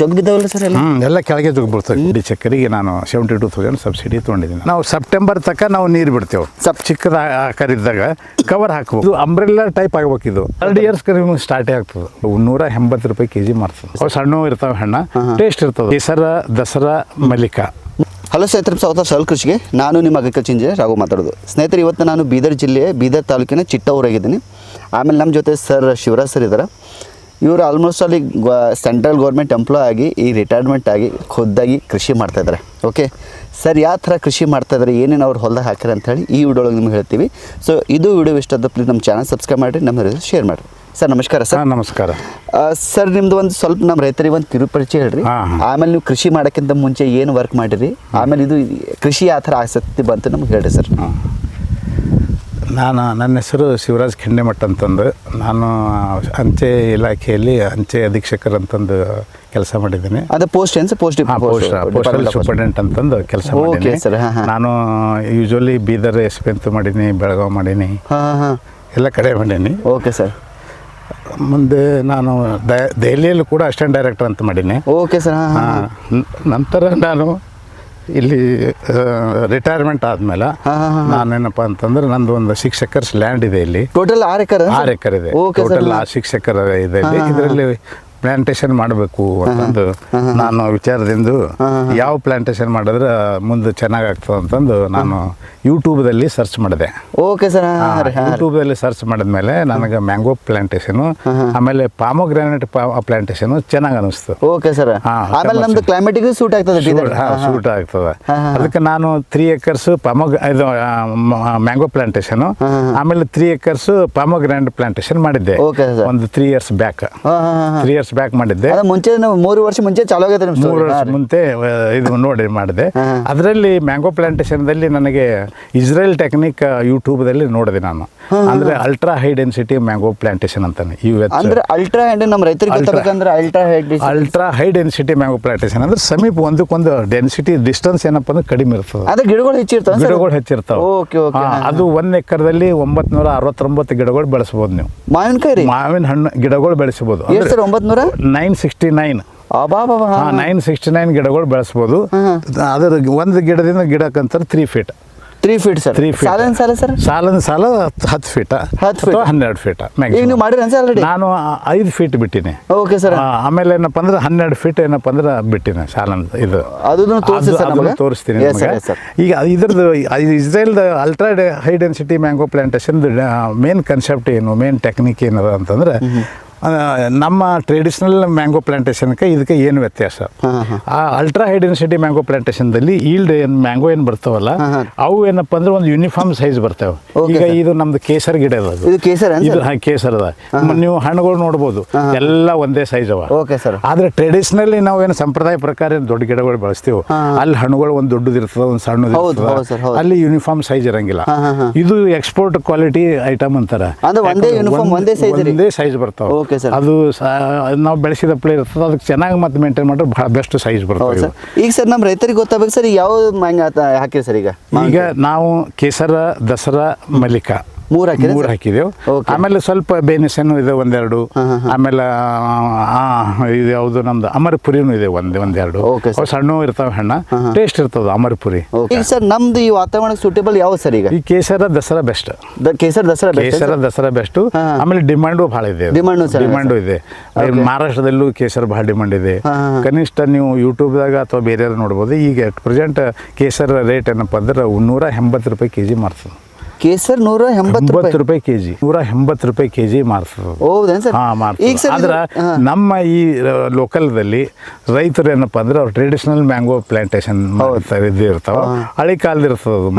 ಜಗ್ಗಿದಾವಲ್ಲ sir ಎಲ್ಲ ಕೆಳಗೆ ಜೋಗಿ ಬೀಳ್ತವೆ. ಇಡೀ ಚಕ್ಕರಿಗೆ ನಾನು 72,000 ಸಬ್ಸಿಡಿ ತೊಗೊಂಡಿದ್ದೀನಿ. ನಾವು ಸೆಪ್ಟೆಂಬರ್ ತನಕ ನಾವು ನೀರು ಬಿಡ್ತೇವೆ. ಚಿಕ್ಕದ ಆಕಾರ ಇದ್ದಾಗ ಕವರ್ ಹಾಕ್ಬೇಕು. ಅಂಬ್ರೆಲ್ಲಾ ಟೈಪ್ ಆಗ್ಬೇಕು. ಇದು 3 ಇಯರ್ಸ್ ನಿಮ್ಗೆ ಸ್ಟಾರ್ಟೇ ಆಗ್ತದೆ. 180 ರೂಪಾಯಿ ಕೆಜಿ ಮಾರ್ತದೆ. ಅವು ಸಣ್ಣ ಇರ್ತಾವೆ, ಹಣ್ಣ ಟೇಸ್ಟ್ ಇರ್ತದೆ. ಕೇಸರ, ದಸರಾ, ಮಲ್ಲಿಕಾ. ಹಲೋ ಸ್ನೇಹಿತರೆ, ಸ್ವಾಗತ ಸರಳ ಕೃಷಿಗೆ. ನಾನು ನಿಮ್ಮ ಅಗ್ರಿಕಲ್ಚರ್ ಇಂಜಿನಿಯರ್ ರಾಘು ಮಾತಾಡೋದು. ಸ್ನೇಹಿತರೆ, ಇವತ್ತು ನಾನು ಬೀದರ್ ಜಿಲ್ಲೆಯ ಬೀದರ್ ತಾಲೂಕಿನ ಚಿಟ್ಟೂರಾಗಿದ್ದೀನಿ. ಆಮೇಲೆ ನಮ್ಮ ಜೊತೆ ಸರ್ ಶಿವರಾಜ್ ಸರ್ ಇದ್ದಾರೆ. ಇವರು ಆಲ್ಮೋಸ್ಟ್ ಅಲ್ಲಿ ಸೆಂಟ್ರಲ್ ಗೌರ್ಮೆಂಟ್ ಎಂಪ್ಲಾಯ್ ಆಗಿ ಈ ರಿಟೈರ್ಮೆಂಟ್ ಆಗಿ ಖುದ್ದಾಗಿ ಕೃಷಿ ಮಾಡ್ತಾಯಿದ್ದಾರೆ. ಓಕೆ ಸರ್, ಯಾವ ಥರ ಕೃಷಿ ಮಾಡ್ತಾಯಿದ್ದಾರೆ, ಏನೇನು ಅವ್ರು ಹೊಲದಾಗ ಹಾಕಿರ ಅಂತೇಳಿ ಈ ವಿಡಿಯೋಗೆ ನಿಮ್ಗೆ ಹೇಳ್ತೀವಿ. ಸೊ ಇದು ವಿಡಿಯೋ ಇಷ್ಟ ಆದ ಪ್ಲೀಸ್ ನಮ್ಮ ಚಾನಲ್ ಸಬ್ಸ್ಕ್ರೈಬ್ ಮಾಡಿರಿ, ನಮ್ಮ ಶೇರ್ ಮಾಡಿರಿ. ಸರ್ ನಮಸ್ಕಾರ. ಸರ್ ನಮಸ್ಕಾರ ಸರ್, ನಿಮ್ದು ಒಂದು ಸ್ವಲ್ಪ ನಮ್ಮ ರೈತರಿಗೆ ಒಂದು ಕಿರುಪರಿಚಯ ಹೇಳ್ರಿ. ಆಮೇಲೆ ನೀವು ಕೃಷಿ ಮಾಡೋಕ್ಕಿಂತ ಮುಂಚೆ ಏನು ವರ್ಕ್ ಮಾಡಿರಿ, ಆಮೇಲೆ ಇದು ಕೃಷಿ ಯಾವ ಥರ ಆಸಕ್ತಿ ಬಂತು ನಮ್ಗೆ ಹೇಳ್ರಿ ಸರ್. ನನ್ನ ಹೆಸರು ಶಿವರಾಜ್ ಖಂಡೆಮಠ ಅಂತಂದು. ನಾನು ಅಂಚೆ ಇಲಾಖೆಯಲ್ಲಿ ಅಂಚೆ ಅಧೀಕ್ಷಕರು ಅಂತಂದು ಕೆಲಸ ಮಾಡಿದ್ದೀನಿ. ಅದು ಪೋಸ್ಟ್ ಏನು ಸರ್? ಪೋಸ್ಟಲ್ ಸೂಪರ್ಡೆಂಟ್ ಅಂತಂದು ಕೆಲಸ ಮಾಡಿದ್ದೀನಿ. ನಾನು ಯೂಶ್ವಲಿ ಬೀದರ್ SP ಅಂತೂ ಮಾಡೀನಿ, ಬೆಳಗಾವಿ ಮಾಡೀನಿ, ಎಲ್ಲ ಕಡೆ ಮಾಡೀನಿ. Okay sir. ಮುಂದೆ ನಾನು ದೆಹಲಿಯಲ್ಲೂ ಕೂಡ ಅಸಿಸ್ಟೆಂಟ್ ಡೈರೆಕ್ಟರ್ ಅಂತ ಮಾಡೀನಿ. Okay sir. ನಂತರ ನಾನು ಇಲ್ಲಿ ರಿಟೈರ್ಮೆಂಟ್ ಆದಮೇಲೆ ನಾನೇನಪ್ಪ ಅಂತಂದ್ರೆ ನಂದು ಒಂದು 6 ಎಕರ್ಸ್ ಲ್ಯಾಂಡ್ ಇದೆ. ಇಲ್ಲಿ ಟೋಟಲ್ 6 ಎಕರ್ ಇದೆ. ಟೋಟಲ್ 6 ಎಕರ್ ಇದೆ. ಇದರಲ್ಲಿ ಪ್ಲಾಂಟೇಶನ್ ಮಾಡಬೇಕು ಅಂತಂದು ನಾನು ವಿಚಾರದಿಂದ ಯಾವ ಪ್ಲಾಂಟೇಶನ್ ಮಾಡಿದ್ರೆ ಮುಂದೆ ಚೆನ್ನಾಗಾಗ್ತದೆ ಅಂತಂದು ನಾನು ಯೂಟ್ಯೂಬ್ದಲ್ಲಿ ಸರ್ಚ್ ಮಾಡಿದೆ. Okay sir. ಯೂಟ್ಯೂಬ್ದಲ್ಲಿ ಸರ್ಚ್ ಮಾಡಿದ್ಮೇಲೆ ನನಗೆ ಮ್ಯಾಂಗೋ ಪ್ಲಾಂಟೇಶನು ಆಮೇಲೆ ಪಾಮೋಗ್ರಾನೇಟ್ ಪ್ಲಾಂಟೇಶನ್ ಚೆನ್ನಾಗಿ ಅನಿಸ್ತು. Okay sir. ಆಮೇಲೆ ನಮ್ದು ಕ್ಲೈಮೇಟಿಗೂ ಸೂಟ್ ಆಗ್ತದೆ. ಸೂಟ್ ಆಗ್ತದೆ. ಅದಕ್ಕೆ ನಾನು 3 ಎಕರ್ಸ್ ಇದು ಮ್ಯಾಂಗೋ ಪ್ಲಾಂಟೇಶನ್, ಆಮೇಲೆ 3 ಎಕರ್ಸ್ ಪಾಮೋಗ್ರಾನೇಟ್ ಪ್ಲಾಂಟೇಶನ್ ಮಾಡಿದ್ದೆ ಒಂದು 3 ಇಯರ್ಸ್ ಬ್ಯಾಕ್. 3 ಇಯರ್ಸ್ ಬ್ಯಾಕ್ ಮಾಡಿದ್ದೆ. ಮುಂಚೆ 3 ವರ್ಷ ಮುಂಚೆ ಚಾಲು ಆಗಿದೆ. 3 ವರ್ಷ ಮುಂಚೆ ಇದು ನೋಡಿ ಮಾಡಿದೆ. ಅದರಲ್ಲಿ ಮ್ಯಾಂಗೋ ಪ್ಲಾಂಟೇಶನ್ದಲ್ಲಿ ನನಗೆ ಇಸ್ರೇಲ್ ಟೆಕ್ನಿಕ್ ಯೂಟ್ಯೂಬ್ದಲ್ಲಿ ನೋಡಿದೆ ನಾನು. ಅಂದ್ರೆ ultra high density mango plantation ಅಂತಾನೆ. ಅಂದ್ರೆ ಅಲ್ಟ್ರಾ ಹೈ, ನಮ್ಮ ರೈತರಿಗೆ ಗೊತ್ತಾಗಬೇಕಂದ್ರೆ ultra high density mango plantation ಅಂದ್ರೆ ಸಮೀಪ ಒಂದಕ್ಕೊಂದು ಡೆನ್ಸಿಟಿ ಡಿಸ್ಟೆನ್ಸ್ ಏನಪ್ಪ ಅಂದ್ರೆ ಕಡಿಮೆ ಇರ್ತದೆ. ಅದೇ ಗಿಡಗಳು ಹೆಚ್ಚಿರ್ತಾವೆ. ಅದು 1 ಎಕರ್ದಲ್ಲಿ 969 ಗಿಡಗಳು ಬೆಳೆಸಬಹುದು. ನೀವು ಮಾವಿನ ಹಣ್ಣು ಗಿಡಗಳು ಬೆಳೆಸಬಹುದು. 969 969 ಗಿಡಗಳು ಬೆಳೆಸಬಹುದು. ಅದರ ಒಂದು ಗಿಡದಿಂದ ಗಿಡಕ್ಕಂತಾರೆ 3 ಫೀಟ್. 3 feet sir. ಸಾಲ 10 ಫೀಟ್ ಅಥವಾ 12 ಫೀಟ್. ನಾನು 5 ಫೀಟ್ ಬಿಟ್ಟಿನಿ. Okay sir. ಆಮೇಲೆ ಏನಪ್ಪ ಅಂದ್ರೆ 12 ಫೀಟ್ ಏನಪ್ಪ ಅಂದ್ರೆ ಬಿಟ್ಟಿನಿ ಸಾಲ. ಇದು ತೋರಿಸ್ತೀನಿ. ಈಗ ಇದ್ರದ್ದು Israel ultra high density mango plantation main concept ಏನು, ಮೇನ್ ಟೆಕ್ನಿಕ್ ಏನದ ಅಂತಂದ್ರೆ ನಮ್ಮ ಟ್ರೆಡಿಷನಲ್ ಮ್ಯಾಂಗೋ ಪ್ಲಾಂಟೇಶನ್ಗೆ ಇದಕ್ಕೆ ಏನು ವ್ಯತ್ಯಾಸ? ಆ ಅಲ್ಟ್ರಾ ಹೈ ಡೆನ್ಸಿಟಿ ಮ್ಯಾಂಗೋ ಪ್ಲಾಂಟೇಶನ್ದಲ್ಲಿ ಈಲ್ಡ್ ಮ್ಯಾಂಗೋ ಏನು ಬರ್ತಾವಲ್ಲ ಅವು ಏನಪ್ಪ ಅಂದ್ರೆ ಒಂದು ಯೂನಿಫಾರ್ಮ್ ಸೈಜ್ ಬರ್ತವೆ. ಈಗ ಇದು ನಮ್ದು ಕೇಸರ್ ಗಿಡ ಅದ. ಇದು ಕೇಸರದ ನೀವು ಹಣ್ಣುಗಳು ನೋಡ್ಬೋದು, ಎಲ್ಲ ಒಂದೇ ಸೈಜ್ ಅವ. ಆದ್ರೆ ಟ್ರೆಡಿಷನಲಿ ನಾವು ಏನು ಸಂಪ್ರದಾಯ ಪ್ರಕಾರ ದೊಡ್ಡ ಗಿಡಗಳು ಬೆಳೆಸ್ತೀವಿ, ಅಲ್ಲಿ ಹಣ್ಣುಗಳು ಒಂದು ದೊಡ್ಡದು ಇರ್ತದೆ, ಒಂದು ಸಣ್ಣದು ಇರ್ತದೆ. ಅಲ್ಲಿ ಯೂನಿಫಾರ್ಮ್ ಸೈಜ್ ಇರಂಗಿಲ್ಲ. ಇದು ಎಕ್ಸ್ಪೋರ್ಟ್ ಕ್ವಾಲಿಟಿ ಐಟಮ್ ಅಂತಾರೆ. ಒಂದೇ ಸೈಜ್ ಬರ್ತಾವೆ. ಅದು ನಾವು ಬೆಳೆಸಿದ ಪ್ಲೇ ಇರ್ತದೆ, ಅದಕ್ಕೆ ಚೆನ್ನಾಗಿ ಮತ್ತೆ ಮೇಂಟೈನ್ ಮಾಡಿದ್ರೆ ಬಹಳ ಬೆಸ್ಟ್ ಸೈಜ್ ಬರ್ತದೆ. ಈಗ ಸರ್ ನಮ್ಮ ರೈತರಿಗೆ ಗೊತ್ತಾಗಬೇಕು ಸರ್, ಯಾವ ಮ್ಯಾಂಗೋ ಹಾಕಿರಿ ಸರ್? ಈಗ ನಾವು ಕೇಸರ, ದಸರಾ, ಮಲ್ಲಿಕಾ 3 ಹಾಕಿದೆವು. ಆಮೇಲೆ ಸ್ವಲ್ಪ ಬೇನಿಸನ್ನು ಇದೆ 1-2. ಆಮೇಲೆ ಇದು ಯಾವುದು ನಮ್ದು ಅಮರಪುರಿನೂ ಇದೆ 1-2. ಸಣ್ಣ ಇರ್ತಾವೆ, ಹಣ್ಣ ಟೇಸ್ಟ್ ಇರ್ತದೆ ಅಮರಪುರಿ. ಈಗ ಸರ್ ನಮ್ದು ಈ ವಾತಾವರಣ ಸೂಟೇಬಲ್ ಯಾವ ಸರ್? ಈಗ ಈ ಕೇಸರ ದಸರಾ ಬೆಸ್ಟ್. ಕೇಸರ ದಸರಾ ಬೆಸ್ಟ್. ಆಮೇಲೆ ಡಿಮಾಂಡು ಬಹಳ ಇದೆ. ಡಿಮಾಂಡು ಇದೆ. ಮಹಾರಾಷ್ಟ್ರದಲ್ಲೂ ಕೇಸರ ಬಹಳ ಡಿಮಾಂಡ್ ಇದೆ. ಕನಿಷ್ಠ ನೀವು ಯೂಟ್ಯೂಬ್ದಾಗ ಅಥವಾ ಬೇರೆ ನೋಡ್ಬೋದು. ಈಗ ಪ್ರೆಸೆಂಟ್ ಕೇಸರ ರೇಟ್ ಏನಪ್ಪ ಅಂದ್ರೆ 180 ರೂಪಾಯಿ ಕೆಜಿ ಮಾರ್ತದೆ. ಕೇಸರ್ 180 ರೂಪಾಯಿ ಕೆಜಿ, 180 ರೂಪಾಯಿ ಕೆಜಿ ಮಾರ್ತದೆ. ಮಾರ್ತದೆ. ಆದ್ರೆ ನಮ್ಮ ಈ ಲೋಕಲ್ದಲ್ಲಿ ರೈತರು ಏನಪ್ಪ ಅಂದ್ರೆ ಅವ್ರು ಟ್ರೆಡಿಷನಲ್ ಮ್ಯಾಂಗೋ ಪ್ಲಾಂಟೇಶನ್ ಇದು ಇರ್ತಾವ. ಹಳಿ ಕಾಲದ ಇರ್ತದೆ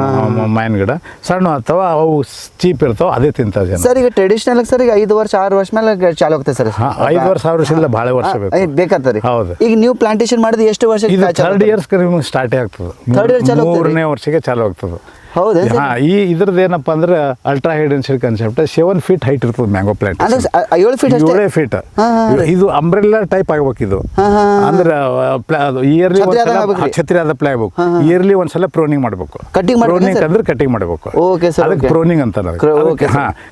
ಮಾವಿನ ಗಿಡ, ಸಣ್ಣ ಅಥವಾ ಅವು ಚೀಪ್ ಇರ್ತಾವ, ಅದೇ ತಿಂತಾರೆ ಜನ. ಸರ್ ಈಗ ಟ್ರೆಡಿಷನಲ್ ಸರ್ ಈಗ 5 ವರ್ಷ 6 ವರ್ಷ ಮೇಲೆ ಚಾಲು ಆಗ್ತದೆ ಸರ್. 5 ವರ್ಷ 6 ವರ್ಷ ಇಲ್ಲ, ಭಾಳ ವರ್ಷ ಬೇಕಾಗ್ತದೆ. ಹೌದು. ಈಗ ನೀವು ಪ್ಲಾಂಟೇಶನ್ ಮಾಡಿದ ಎಷ್ಟು ವರ್ಷ? ಇದು 3rd ಇಯರ್ಸ್ ಸ್ಟಾರ್ಟ್ ಆಗ್ತದೆ. 3ನೇ ವರ್ಷಕ್ಕೆ ಚಾಲು ಆಗ್ತದೆ. ಹೌದಾ sir? ಇದ್ರದ್ದು ಏನಪ್ಪ ಅಂದ್ರೆ ultra high density concept 7 feet height ಇರ್ತದೆ ಮ್ಯಾಂಗೋ ಪ್ಲಾಂಟ್. ಅಂದ್ರೆ 7 ಫೀಟ್ ಅಷ್ಟೇ? 7 ಫೀಟ್. ಇದು ಅಂಬ್ರೆಲ್ಲಾ ಟೈಪ್ ಆಗ್ಬೇಕು. ಇದು ಅಂದ್ರೆ ಇಯರ್ಲಿ ಛತ್ರಿ ಆದ ಪ್ಲೈ ಆಗ್ಬೇಕು. ಇಯರ್ಲಿ ಒಂದ್ಸಲ ಪ್ರೋನಿಂಗ್ ಮಾಡ್ಬೇಕು. ಪ್ರೋನಿಂಗ್ ಅಂದ್ರೆ ಕಟಿಂಗ್ ಮಾಡ್ಬೇಕು. ಅದಕ್ಕೆ ಪ್ರೋನಿಂಗ್ ಅಂತ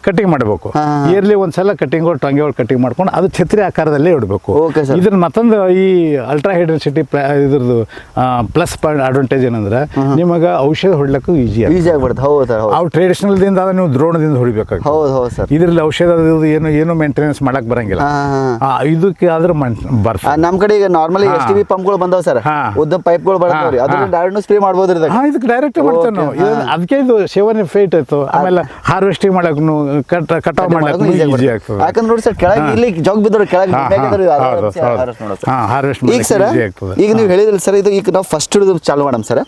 ಕಟಿಂಗ್ ಮಾಡ್ಬೇಕು. ಇಯರ್ಲಿ ಒಂದ್ಸಲ ಕಟಿಂಗ್ ಟೊಂಗೆ ಕಟಿಂಗ್ ಮಾಡ್ಕೊಂಡು ಅದು ಛತ್ರಿ ಆಕಾರದಲ್ಲೇ ಇಡಬೇಕು. ಇದ್ರ ಮತ್ತೊಂದು ಈ ಅಲ್ಟ್ರಾ ಹೈ ಡೆನ್ಸಿಟಿ ಇದ್ರದ್ದು ಪ್ಲಸ್ ಪಾಯಿಂಟ್ ಅಡ್ವಾಂಟೇಜ್ ಏನಂದ್ರೆ ನಿಮಗೆ ಔಷಧ ಹೊಡ್ಲಿಕ್ಕೂ ಈಜಿ ಆಗ್ಬಿಡುತ್ತೆ. ಹೌದು ಅವು ಟ್ರೆಡಿಷನಲ್ ದಿಂದ ನೀವು ದ್ರೋಣದಿಂದ ಹೊಡಿಬೇಕಾಗ್ತದೆ. ಹೌದು ಹೌದು ಸರ್. ಇದ್ರಲ್ಲಿ ಔಷಧ ಏನು ಮೇಂಟೆನೆನ್ಸ್ ಮಾಡಕ್ ಬರಂಗಿಲ್ಲ. ಇದಕ್ಕೆ ಆದ್ರೆ ಬರ್ತದೆ. ನಮ್ ಕಡೆ ಈಗ ನಾರ್ಮಲಿ STB ಪಂಪ್ಗಳು ಬಂದಾವ ಸರ್, ಉದ್ದ ಪೈಪ್ಗಳು ಬರ್ತಾವ್ರಿ, ಅದ್ರ ಡೈರೆಕ್ಟ್ ಸ್ಪ್ರೇ ಮಾಡ್ಬೋದ್ರಿ. ಇದಕ್ಕೆ ಡೈರೆಕ್ಟ್ ಮಾಡ್ತೇವೆ ನಾವು. ಅದಕ್ಕೆ ಇದು 7 ಫೀಟ್ ಇತ್ತು. ಆಮೇಲೆ ಹಾರ್ವೆಸ್ಟಿಂಗ್ ಮಾಡಕ್ಕೂ ಕಟಾವ್ ಮಾಡಕ್ಕೂ ಈಜಿ ಆಗ್ತದೆ. ಯಾಕಂದ್ರೆ ನೋಡಿ ಸರ್, ಕೆಳಗೆ ಇಲ್ಲಿ ಜೋಗ್ ಬಿದ್ದವ್ರು ಕೆಳಗೆ ಹಾರ್ವೆಸ್ಟ್ ಈಗ ಸರ್, ಈಗ ನೀವು ಹೇಳಿದ್ರಲ್ಲ ಸರ್, ಇದು ಈಗ ನಾವು ಫಸ್ಟ್ ಹಿಡಿದು ಚಾಲು ಮಾಡಮ್ ಸರ್.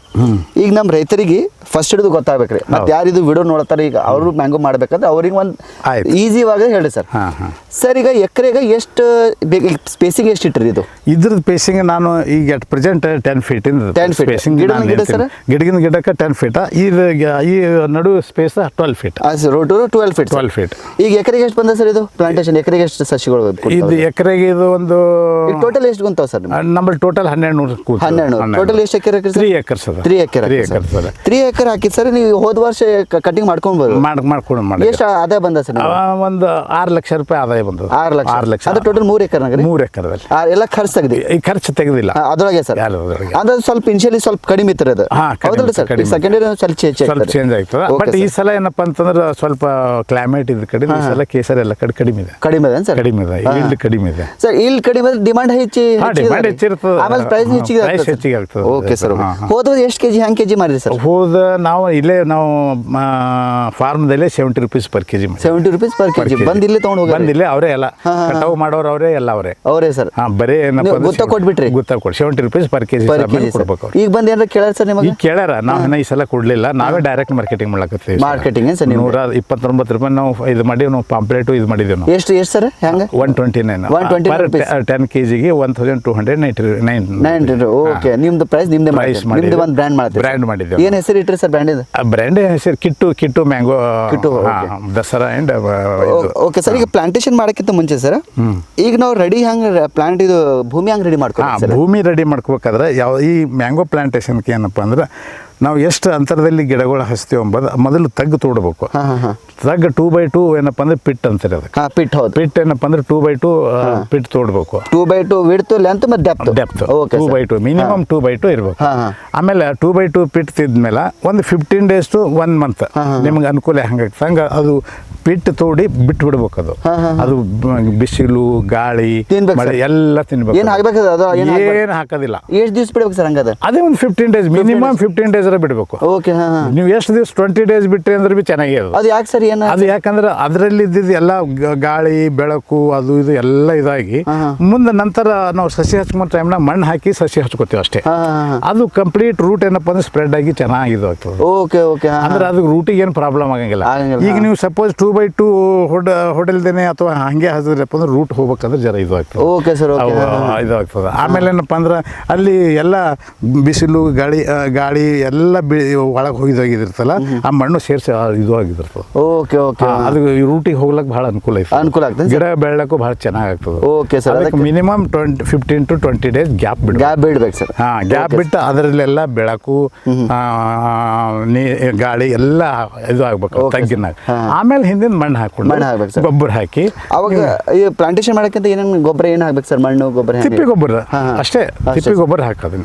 ಈಗ ನಮ್ಮ ರೈತರಿಗೆ ಫಸ್ಟ್ ಹಿಡಿದು ಗೊತ್ತಾಗ್ಬೇಕ್ರಿ. ಮತ್ತೆ ಯಾರಿದು ವಿಡಿಯೋ ನೋಡ್ತಾರೆ ಈಗ ಅವರು ಮ್ಯಾಂಗೋ ಮಾಡ್ಬೇಕಂದ್ರೆ ಅವ್ರಿಗೆ ಒಂದು ಈಸಿಯಾಗಿ ಹೇಳಿ ಸರ್. ಸರ್ ಈಗ ಎಕರೆಗೆ ಎಷ್ಟು ಸ್ಪೇಸಿಂಗ್ ಎಷ್ಟು ಇಟ್ರಿ ಇದು? ಇದ್ರದ್ದು ಸ್ಪೇಸಿಂಗ್ ನಾನು ಈಗ ಅಟ್ ಪ್ರೆಸೆಂಟ್ 10 ಫೀಟ್ ಸ್ಪೇಸಿಂಗ್. ಗಿಡಗಿನ ಗಿಡಕ್ಕೆ 10 ಫೀಟ್. ಇದು ಈ ನಡು ಸ್ಪೇಸ್ 12 ಫೀಟ್. 12 ಫೀಟ್. ಈಗ ಎಕರೆಗೆ ಎಷ್ಟು ಬಂದ ಸರ್ ಇದು ಪ್ಲಾಂಟೇಶನ್? ಎಕರೆಗೆ ಎಷ್ಟು ಸಸಿಗಳು ಇದು? ಎಕರೆಗೆ ಇದು ಒಂದು ಟೋಟಲ್ ಎಷ್ಟು ಬಂತಾವ ಸರ್? ನಮ್ಮಲ್ಲಿ ಟೋಟಲ್ 1200. ಟೋಟಲ್ ಎಷ್ಟು ಎಕರೆ? 3 ಎಕರ್ಸ್. 3 ಎಕರೆ ಹಾಕಿ ಸರ್. ನೀವು ಹೋದ ವರ್ಷ ಕಟಿಂಗ್ ಮಾಡ್ಕೊಳ್ಬೋದು. ಮಾಡ್ಕೊಂಡು ಎಷ್ಟು ಆದಾಯ ಬಂದ ಸರ್? ಒಂದು 6 ಲಕ್ಷ ರೂಪಾಯಿ ಆದಾಯ ಬಂದದ್ದು. 6 ಲಕ್ಷ. ಅದು ಟೋಟಲ್ 3 ಎಕರೆ? 3 ಎಕರೆದಲ್ಲಿ ಎಲ್ಲ ಖರ್ಚು ತೆಗೆದಿ? ಈ ಖರ್ಚು ತೆಗೆದಿಲ್ಲ ಅದ್ರೊಳಗೆ ಸರ್. ಅಂದ್ರೆ ಸ್ವಲ್ಪ ಇನಿಷಿಯಲಿ ಸ್ವಲ್ಪ ಕಡಿಮೆ ಇತ್ತು ಅದು. ಹೌದಲ್ಲ ಸರ್? ಸೆಕೆಂಡರಿ ಸ್ವಲ್ಪ ಚೇಂಜ್ ಆಗ್ತದೆ. ಬಟ್ ಈ ಸಲ ಏನಪ್ಪಾ ಅಂತಂದ್ರೆ ಸ್ವಲ್ಪ ಕ್ಲೈಮೇಟ್ ಇದ್ ಕಡೆ ಈ ಸಲ ಕೇಸರಿ ಎಲ್ಲ ಕಡೆ ಕಡಿಮೆ ಇದೆ. ಕಡಿಮೆ ಇದೆ ಸರ್? ಕಡಿಮೆ ಇದೆ. ಇಲ್ಲಿ ಕಡಿಮೆ ಇದೆ ಸರ್. ಇಲ್ಲಿ ಕಡಿಮೆ ಇದೆ, ಡಿಮಾಂಡ್ ಹೆಚ್ಚಿರ್ತದೆ, ಆಮೇಲೆ ಪ್ರೈಸ್ ಹೆಚ್ಚಿಗೆ ಆಗ್ತದೆ. Okay sir. ಹೋದ ಎಷ್ಟು ಕೆಜಿ ಹ್ಯಾಂಗ್ ಕೆಜಿ ಮಾಡಿರಿ ಸರ್? ಹೋದ ನಾವು ಫಾರ್ಮ್ದಲ್ಲೇ 70 rupees per KG. 70 rupees per KG. ಬಂದು ಇಲ್ಲೇ ತಗೊಂಡು ಹೋಗಿ ಬಂದಿಲ್ಲೇ ಅವರೇ ಎಲ್ಲ ಕಟಾವು ಮಾಡೋರು ಅವರೇ ಎಲ್ಲ ಅವರೇ ಸರ್. ಬರೀ ಗೊತ್ತ ಕೊಟ್ಬಿಟ್ರಿ? ಗೊತ್ತ ಕೊಡಿ 70 ರೂಪೀಸ್ ಪರ್ ಕೆಜಿ ಕೊಡ್ಬೇಕು. ಈಗ ಬಂದು ಏನಾರ ಕೇಳ್ಯಾರ ಸರ್ ನಿಮಗೆ? ಈಗ ಕೇಳ್ಯಾರ. ನಾವು ಈ ಸಲ ಕೊಡ್ಲಿಲ್ಲ, ನಾವೇ ಡೈರೆಕ್ಟ್ ಮಾರ್ಕೆಟಿಂಗ್ ಮಾಡ್ಲಕತ್ತೀವಿ. ಮಾರ್ಕೆಟಿಂಗ್ ಸರ್ 129 ರೂಪಾಯಿ ನಾವು ಇದು ಮಾಡಿ ನಾವು ಪಾಂಪ್ಲೆಟು ಇದು ಮಾಡಿದ್ದೇವೆ ನಾವು. ಎಷ್ಟು ಸರ್? ಹೆಂಗೆ? 129 10 ಕೆಜಿಗೆ 1290. ಓಕೆ. ನಿಮ್ದು ಪ್ರೈಸ್ ನಿಮ್ದೇ ನಿಮ್ದು ಒಂದು ಬ್ರ್ಯಾಂಡ್ ಮಾಡಿದ್ದೇವೆ. ಏನು ಹೆಸರು ಇಟ್ರಿ ಸರ್ ಬ್ರ್ಯಾಂಡ್? ಬ್ರ್ಯಾಂಡ್ ಹೆಸರು Kittu mango Dasara and. Okay sir. ಈಗ ಪ್ಲಾಂಟೇಶನ್ ಮಾಡೋಕ್ಕಿಂತ ಮುಂಚೆ ಸರ್, ಈಗ ನಾವು ರೆಡಿ ಹಂಗೆ ಪ್ಲಾಂಟ್ ಇದು ಭೂಮಿ ಹಂಗೆ ರೆಡಿ ಮಾಡ್ಕೊ? ಭೂಮಿ ರೆಡಿ ಮಾಡ್ಕೋಬೇಕಾದ್ರೆ ಈ ಮ್ಯಾಂಗೋ ಪ್ಲಾಂಟೇಶನ್ಗೆ ಏನಪ್ಪ ಅಂದ್ರೆ ನಾವು ಎಷ್ಟು ಅಂತರದಲ್ಲಿ ಗಿಡಗಳು ಹಚ್ತೀವಿ ಎಂಬುದು ಮೊದಲು ತಗ್ಗು ತೋಡಬೇಕು. ತಗ್ಗು 2x2 ಏನಪ್ಪ ಅಂದ್ರೆ ಪಿಟ್ ಅಂತಾರೆ ಅದಕ್ಕೆ. ಪಿಟ್. ಹೌದು. ಪಿಟ್ ಏನಪ್ಪ ಅಂದ್ರೆ 2x2 ಪಿಟ್ ತೋಡಬೇಕು. 2x2 ವಿಡ್ತ್ ಲೆಂತ್ ಮತ್ತು ಡೆಪ್ತ್. 2x2 ಮಿನಿಮಮ್ 2x2 ಇರಬೇಕು. ಆಮೇಲೆ 2x2 ಪಿಟ್ ತಿದ್ಮೇಲೆ ಒಂದು 15 days to 1 month ನಿಮ್ಗೆ ಅನುಕೂಲ ಹೆಂಗಾಗ್ತದೆ ಹಂಗೆ ಅದು ಪಿಟ್ ತೋಡಿ ಬಿಟ್ಟು ಬಿಡ್ಬೇಕು. ಅದು ಬಿಸಿಲು ಗಾಳಿ ಮಳೆ ಎಲ್ಲ ತಿನ್ಬೇಕು. ಏನು ಹಾಕೋದಿಲ್ಲ. ಎಷ್ಟು ದಿವಸ ಬಿಡ್ಬೇಕು ಸರ್ ಹಂಗದ? ಅದೇ ಒಂದು 15 days ಮಿನಿಮಮ್ 15 days ಬಿಡಬೇಕು. ಓಕೆ. ನೀವು ಎಷ್ಟು ದಿವಸ 20 days ಬಿಟ್ರಿ ಅಂದ್ರೆ ಬಿ ಚೆನ್ನಾಗಿ ಅದು ಯಾಕೆ ಸರ್? ಏನು ಅದು ಯಾಕಂದ್ರೆ ಅದರಲ್ಲಿ ಇದ್ದಿದ್ದು ಎಲ್ಲ ಗಾಳಿ ಬೆಳಕು ಅದು ಇದು ಎಲ್ಲ ಇದಾಗಿ ಮುಂದೆ ನಂತರ ನಾವು ಸಸಿ ಹಚ್ಕೊಂಡ ಟೈಮ್ನ ಮಣ್ಣು ಹಾಕಿ ಸಸಿ ಹಚ್ಕೋತೀವಿ ಅಷ್ಟೇ. ಅದು ಕಂಪ್ಲೀಟ್ ರೂಟ್ ಏನಪ್ಪ ಅಂದ್ರೆ ಸ್ಪ್ರೆಡ್ ಆಗಿ ಚೆನ್ನಾಗಿ ಇದು ಆಗ್ತದೆ. Okay okay. ಅಂದ್ರೆ ಅದು ರೂಟಿಗೆ ಏನು ಪ್ರಾಬ್ಲಮ್ ಆಗಂಗಿಲ್ಲ. ಈಗ ನೀವು ಸಪೋಸ್ 2x2 ಹೊಡೆಲ್ದೇನೆ ಅಥವಾ ಹಂಗೆ ಹಚ್ಚಿದ್ರಪ್ಪ ಅಂದ್ರೆ ರೂಟ್ ಹೋಗ್ಬೇಕಾದ್ರೆ ಜರ ಇದು ಆಗ್ತದೆ. Okay sir. ಇದು ಆಗ್ತದೆ. ಆಮೇಲೆ ಏನಪ್ಪ ಅಂದ್ರೆ ಅಲ್ಲಿ ಎಲ್ಲ ಬಿಸಿಲು ಗಾಳಿ ಎಲ್ಲ ಒಳಗೆ ಹೋಗಿದಾಗಿದಿರ್ತಲ್ಲ ಆ ಮಣ್ಣು ಸೇರಿಸಿ ಇದು ಆಗಿರ್ತದೆ. Okay okay. ಅದು ರೂಟಿಗೆ ಹೋಗ್ಲಕ್ಕೆ ಭಾಳ ಅನುಕೂಲ ಆಗ್ತದೆ. ಗಿಡ ಬೆಳಕು ಭಾಳ ಚೆನ್ನಾಗಿ ಆಗ್ತದೆ. Okay sir. ಅದಕ್ಕೆ ಮಿನಿಮಮ್ 15 to 20 days ಗ್ಯಾಪ್ ಬಿಡ್ಬೇಕು ಸರ್. ಗ್ಯಾಪ್ ಬಿಟ್ಟು ಅದರಲ್ಲೆಲ್ಲ ಬೆಳಕು ಗಾಳಿ ಎಲ್ಲ ಇದು ಆಗ್ಬೇಕು ತಗ್ಗಿನಾಗ. ಆಮೇಲೆ ಹಿಂದಿನ ಮಣ್ಣು ಹಾಕೊಂಡು ಗೊಬ್ಬರ ಹಾಕಿ ಅವಾಗ ಈ ಪ್ಲಾಂಟೇಶನ್ ಮಾಡಕ್ಕಿಂತ ಏನೇನು ಗೊಬ್ಬರ ಏನು ಹಾಕ್ಬೇಕು ಸರ್? ಮಣ್ಣು ಗೊಬ್ಬರ? ತಿಪ್ಪಿ ಗೊಬ್ಬರ ಅಷ್ಟೇ. ತಿಪ್ಪಿ ಗೊಬ್ಬರ ಹಾಕೋದು.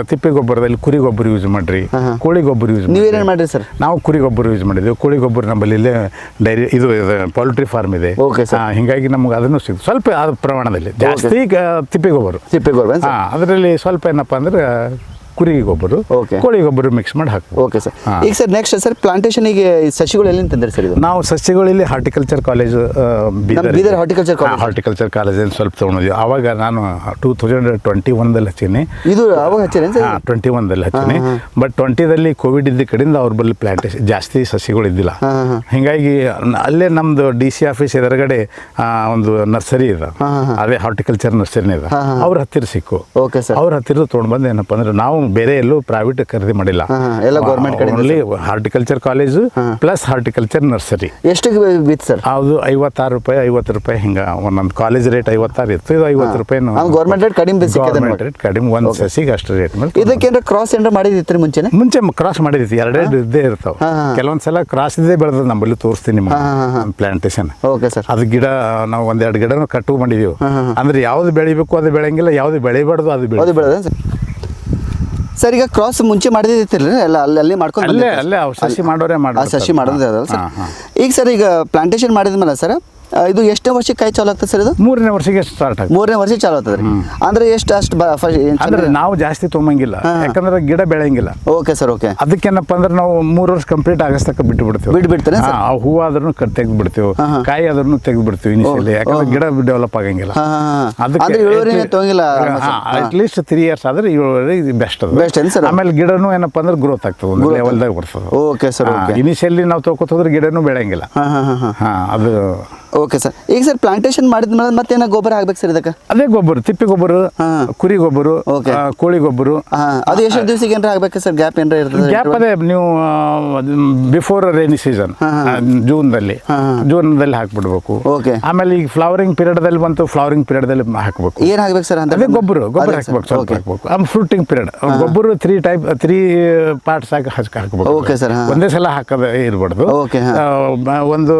ತಿಪ್ಪಿ ಗೊಬ್ಬರದಲ್ಲಿ ಕುರಿ ಗೊಬ್ಬರ ಯೂಸ್ ಮಾಡ್ರಿ, ಕೋಳಿ ಗೊಬ್ಬರ ಯೂಸ್. ನೀವೇನೇನು ಮಾಡ್ರಿ ಸರ್? ನಾವು ಕುರಿ ಗೊಬ್ಬರ ಯೂಸ್ ಮಾಡಿದ್ವಿ. ಕೋಳಿ ಗೊಬ್ಬರ ನಮ್ಮಲ್ಲಿ ಇಲ್ಲೇ ಡೈರಿ ಇದು ಪೌಲ್ಟ್ರಿ ಫಾರ್ಮ್ ಇದೆ. ಹಿಂಗಾಗಿ ನಮ್ಗೆ ಅದನ್ನು ಸಿಗುತ್ತೆ ಸ್ವಲ್ಪ ಪ್ರಮಾಣದಲ್ಲಿ. ಜಾಸ್ತಿ ತಿಪ್ಪಿ ಗೊಬ್ಬರ ಅದರಲ್ಲಿ ಸ್ವಲ್ಪ ಏನಪ್ಪ ಅಂದ್ರೆ ಕುರಿ ಗೊಬ್ಬರ ಕೋಳಿ ಗೊಬ್ಬರ ಮಿಕ್ಸ್ ಮಾಡಿ ಹಾಕ್ಬೋದು. Okay sir. ಈಗ ಸರ್ ನೆಕ್ಸ್ಟ್ ಸರ್ ಪ್ಲಾಂಟೇಶನ್ಗೆ ಸಸಿಗಳು ಎಲ್ಲಿಂದ ತಂದ್ರಿ ಸರ್? ಇದು ನಾವು ಸಸಿಗಳಲ್ಲಿ horticulture college Bidar horticulture college ಸ್ವಲ್ಪ ತೊಗೊಂಡಿದ್ವಿ. ಆವಾಗ ನಾನು 2021 ಹಚ್ಚೀನಿ. ಇದು ಅವಾಗ ಹಚ್ಚಿರೇನು ಸರ್? 21 ಹಚ್ಚೀನಿ. ಬಟ್ 20 ಕೋವಿಡ್ ಇದ್ದ ಕಡೆಯಿಂದ ಅವ್ರ ಬಳಿ ಪ್ಲಾಂಟೇಶನ್ ಜಾಸ್ತಿ ಸಸಿಗಳು ಇದ್ದಿಲ್ಲ. ಹಿಂಗಾಗಿ ಅಲ್ಲೇ ನಮ್ದು DC ಆಫೀಸ್ ಎದುರುಗಡೆ ಒಂದು ನರ್ಸರಿ ಇದೆ, ಅದೇ ಹಾರ್ಟಿಕಲ್ಚರ್ ನರ್ಸರಿನೇ ಇದೆ. ಅವ್ರ ಹತ್ತಿರ ಸಿಕ್ಕು. ಅವ್ರ ಹತ್ತಿರ ತೊಗೊಂಡು ಬಂದು ಏನಪ್ಪ ಅಂದ್ರೆ ನಾವು ಬೇರೆ ಎಲ್ಲೂ ಪ್ರೈವೇಟ್ ಖರೀದಿ ಮಾಡಿಲ್ಲ, ಎಲ್ಲ ಗೌರ್ಮೆಂಟ್ ಕಡೆ. Only horticulture college plus horticulture nursery. ಎಷ್ಟಿಗೆ ಬಿತ್ತು ಸರ್? ಅದು 56 ರೂಪಾಯಿ 50 ರೂಪಾಯಿ ಹಿಂಗೆ ಒಂದೊಂದು ಕಾಲೇಜ್ ರೇಟ್ 56 ಇತ್ತು, ಇದು 50 ರೂಪಾಯಿ ಗೌರ್ಮೆಂಟ್ ರೇಟ್ ಕಡಿಮೆ ಗೌರ್ಮೆಂಟ್ ರೇಟ್ ಕಡಿಮೆ, ಒಂದು ಸಸಿಗೆ ಅಷ್ಟು ರೇಟ್ ಮೇಲೆ. ಇದಕ್ಕೇನಾರ ಕ್ರಾಸ್ ಏನಾರ ಮಾಡಿದಿತ್ತು ಮುಂಚೆ ಕ್ರಾಸ್ ಮಾಡಿದೈತಿ, ಎರಡೆರಡು ಇದ್ದೇ ಇರ್ತಾವೆ. ಕೆಲವೊಂದ್ಸಲ ಕ್ರಾಸ್ ಇದ್ದೇ ಬೆಳೆದ ನಮ್ಮಲ್ಲಿ ತೋರಿಸ್ತೀನಿ ಪ್ಲಾಂಟೇಶನ್. Okay sir. ಅದು ಗಿಡ ನಾವು ಒಂದೆರಡು ಗಿಡನೂ ಕಟ್ಟು ಮಾಡಿದೀವಿ. ಅಂದ್ರೆ ಯಾವ್ದು ಬೆಳಿಬೇಕು ಅದು ಬೆಳೆಯಂಗಿಲ್ಲ, ಯಾವ್ದು ಬೆಳಿಬಾರ್ದು ಅದು ಬೆಳೆದ ಸರ್. ಈಗ ಕ್ರಾಸ್ ಮುಂಚೆ ಮಾಡಿದಿತ್ತಿಲ್ಲ ಎಲ್ಲ ಅಲ್ಲಿ ಮಾಡ್ಕೊಂಡು ಅಲ್ಲೇ ಸಸಿ ಮಾಡೋರೇ ಸಸಿ ಮಾಡೋದೇ ಅದಲ್ಲ ಸರ್. ಈಗ ಸರ್ ಈಗ ಪ್ಲಾಂಟೇಶನ್ ಮಾಡಿದ್ಮೇಲೆ ಸರ್ ಇದು ಎಷ್ಟನೇ ವರ್ಷಕ್ಕೆ ಕಾಯಿ ಚಾಲು ಆಗ್ತದೆ ಸರ್? ಇದು 3ನೇ ವರ್ಷಕ್ಕೆ ಸ್ಟಾರ್ಟ್ ಆಗುತ್ತೆ. 3ನೇ ವರ್ಷಕ್ಕೆ ಚಾಲು ಆಗ್ತದೆ ರೀ. ಅಂದ್ರೆ ಎಷ್ಟು ಅಷ್ಟು ಅಂದ್ರೆ ನಾವು ಜಾಸ್ತಿ ತೊಗೊಂಬಂಗಿಲ್ಲ, ಯಾಕಂದ್ರೆ ಗಿಡ ಬೆಳೆಯಂಗಿಲ್ಲ. Okay sir. ಓಕೆ. ಅದಕ್ಕೇನಪ್ಪ ಅಂದ್ರೆ ನಾವು 3 ವರ್ಷ ಕಂಪ್ಲೀಟ್ ಆಗಸ್ತಕ್ಕ ಬಿಟ್ಬಿಡ್ತೇವೆ. ಹೂ ಆದ್ರೂ ತೆಗೆದು ಬಿಡ್ತೇವೆ, ಕಾಯಿ ಆದ್ರೂ ತೆಗೆದು ಬಿಡ್ತೀವಿ ಇನಿಷಿಯಲಿ, ಯಾಕಂದ್ರೆ ಗಿಡ ಡೆವಲಪ್ ಆಗಂಗಿಲ್ಲ. ಅಟ್ಲೀಸ್ಟ್ 3 ಇಯರ್ಸ್ ಆದ್ರೆ ಇಳುವರಿ ಬೆಸ್ಟ್ ಅದು. ಆಮೇಲೆ ಗಿಡನು ಏನಪ್ಪ ಅಂದ್ರೆ ಗ್ರೋತ್ ಆಗ್ತದೆ, ಒಂದು ಲೆವೆಲ್ದಾಗ ಬರ್ತದೆ. Okay sir. ಇನಿಷಿಯಲಿ ನಾವು ತಗೋತ ಹೋದ್ರೆ ಗಿಡನು ಬೆಳೆಯಂಗಿಲ್ಲ. ಅದು ಓಕೆ ಸರ್. ಈಗ ಸರ್ ಪ್ಲಾಂಟೇಶನ್ ಮಾಡಿದ್ಮೇಲೆ ಮತ್ತೇನ ಗೊಬ್ಬರ ಹಾಕ್ಬೇಕು ಸರ್ ಇದಕ್ಕೆ? ಅದೇ ಗೊಬ್ಬರ, ತಿಪ್ಪಿ ಗೊಬ್ಬರ, ಕುರಿ ಗೊಬ್ಬರ, ಕೋಳಿ ಗೊಬ್ಬರ. ಅದು ಎಷ್ಟು ದಿವಸಕ್ಕೆ ಏನಾರ ಆಗ್ಬೇಕು ಸರ್? ಗ್ಯಾಪ್ ಏನಾರ ಇರ್ತದೆ? ಗ್ಯಾಪ್ ಅದೇ ನೀವು ಬಿಫೋರ್ ರೈನಿ ಸೀಸನ್ ಜೂನ್ದಲ್ಲಿ ಹಾಕ್ಬಿಡ್ಬೇಕು. ಓಕೆ. ಆಮೇಲೆ ಈಗ ಫ್ಲವರಿಂಗ್ ಪೀರಿಯಡ್ದಲ್ಲಿ ಬಂತು, ಫ್ಲವರಿಂಗ್ ಪೀರಿಯಡ್ದಲ್ಲಿ ಹಾಕ್ಬೇಕು. ಏನು ಹಾಕ್ಬೇಕು ಸರ್? ಅದೇ ಗೊಬ್ಬರ ಹಾಕ್ಬೇಕು, ಸ್ವಲ್ಪ ಹಾಕ್ಬೇಕು. ಆಮೇಲೆ ಫ್ರೂಟಿಂಗ್ ಪೀರಿಯಡ್ ಗೊಬ್ಬರ 3 ಪಾರ್ಟ್ಸ್ ಹಾಕ್ಬೇಕು. Okay sir. ಒಂದೇ ಸಲ ಹಾಕೋದು ಇರ್ಬಾರ್ದು. ಓಕೆ. ಒಂದು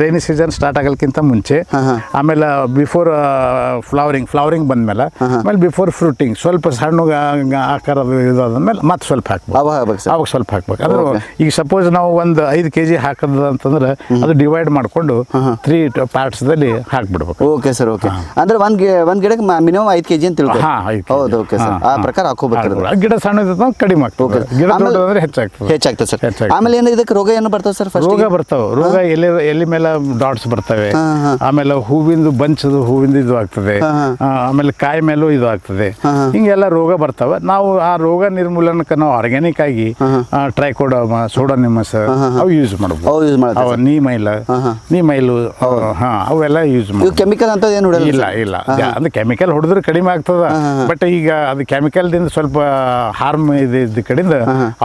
ರೈನಿ ಸೀಸನ್ ಸ್ಟಾರ್ಟ್ ಆಗಲ್ಕಿಂತ ಮುಂಚೆ, ಆಮೇಲೆ ಬಿಫೋರ್ ಫ್ಲವರಿಂಗ್ ಬಂದ್ಮೇಲೆ, ಆಮೇಲೆ ಬಿಫೋರ್ ಫ್ರೂಟಿಂಗ್ ಸ್ವಲ್ಪ ಸಣ್ಣ ಆಕಾರ ಇದಾದ್ಮೇಲೆ ಮತ್ತೆ ಸ್ವಲ್ಪ ಹಾಕ್ಬೇಕು. ಅವಾಗ ಸ್ವಲ್ಪ ಹಾಕ್ಬೇಕು. ಅಂದ್ರೆ ಈಗ ಸಪೋಸ್ ನಾವು ಒಂದು 5 kg ಹಾಕದ ಅಂತಂದ್ರೆ ಅದು ಡಿವೈಡ್ ಮಾಡ್ಕೊಂಡು 3 ಪಾರ್ಟ್ಸ್ದಲ್ಲಿ ಹಾಕ್ಬಿಡ್ಬೇಕು. Okay sir. ಓಕೆ. ಅಂದ್ರೆ ಒಂದ್ ಗಿಡಕ್ಕೆ ಮಿನಿಮಮ್ 5 kg ಅಂತ ತಿಳ್ಕೊ. ಹೌದು. Okay sir. ಆ ಪ್ರಕಾರ ಹಾಕೋಬೇಕು. ಗಿಡ ಸಣ್ಣ ಕಡಿಮೆ ಆಗ್ತದೆ, ಗಿಡ ದೊಡ್ಡದಾದ್ರೆ ಹೆಚ್ಚಾಗ್ತದೆ ಸರ್. ಆಮೇಲೆ ಏನು ಇದಕ್ಕೆ ರೋಗ ಏನು ಬರ್ತವೆ ಸರ್? ರೋಗ ಬರ್ತಾವೆ. ರೋಗ ಎಲ್ಲಿ ಮೇಲೆ ಡಾಟ್ಸ್ ಬರ್ತವೆ, ಆಮೇಲೆ ಹೂವಿಂದು ಹೂವಿಂದ ಇದು ಆಗ್ತದೆ, ಆಮೇಲೆ ಕಾಯಿ ಮೇಲೂ ಇದು ಆಗ್ತದೆ. ಹಿಂಗೆಲ್ಲ ರೋಗ ಬರ್ತವೆ. ನಾವು ಆ ರೋಗ ನಿರ್ಮೂಲನಕ್ಕೆ ನಾವು ಆರ್ಗ್ಯಾನಿಕ್ ಆಗಿ ಟ್ರೈಕೋಡರ್ಮ, ಸೋಡೋನಿಮಸ್ ಅವು ಯೂಸ್ ಮಾಡ್ಬೋದು. ನೀಮೈಲು ಅವೆಲ್ಲ ಯೂಸ್ ಮಾಡ್ಬೋದು. ಕೆಮಿಕಲ್ ಅಂತ ಏನು ಇಲ್ಲ ಅಂದ್ರೆ ಕೆಮಿಕಲ್ ಹೊಡೆದ್ರೆ ಕಡಿಮೆ ಆಗ್ತದ. ಬಟ್ ಈಗ ಅದು ಕೆಮಿಕಲ್ದಿಂದ ಸ್ವಲ್ಪ ಹಾರ್ಮ್ ಇದ್ದ ಕಡೆಯಿಂದ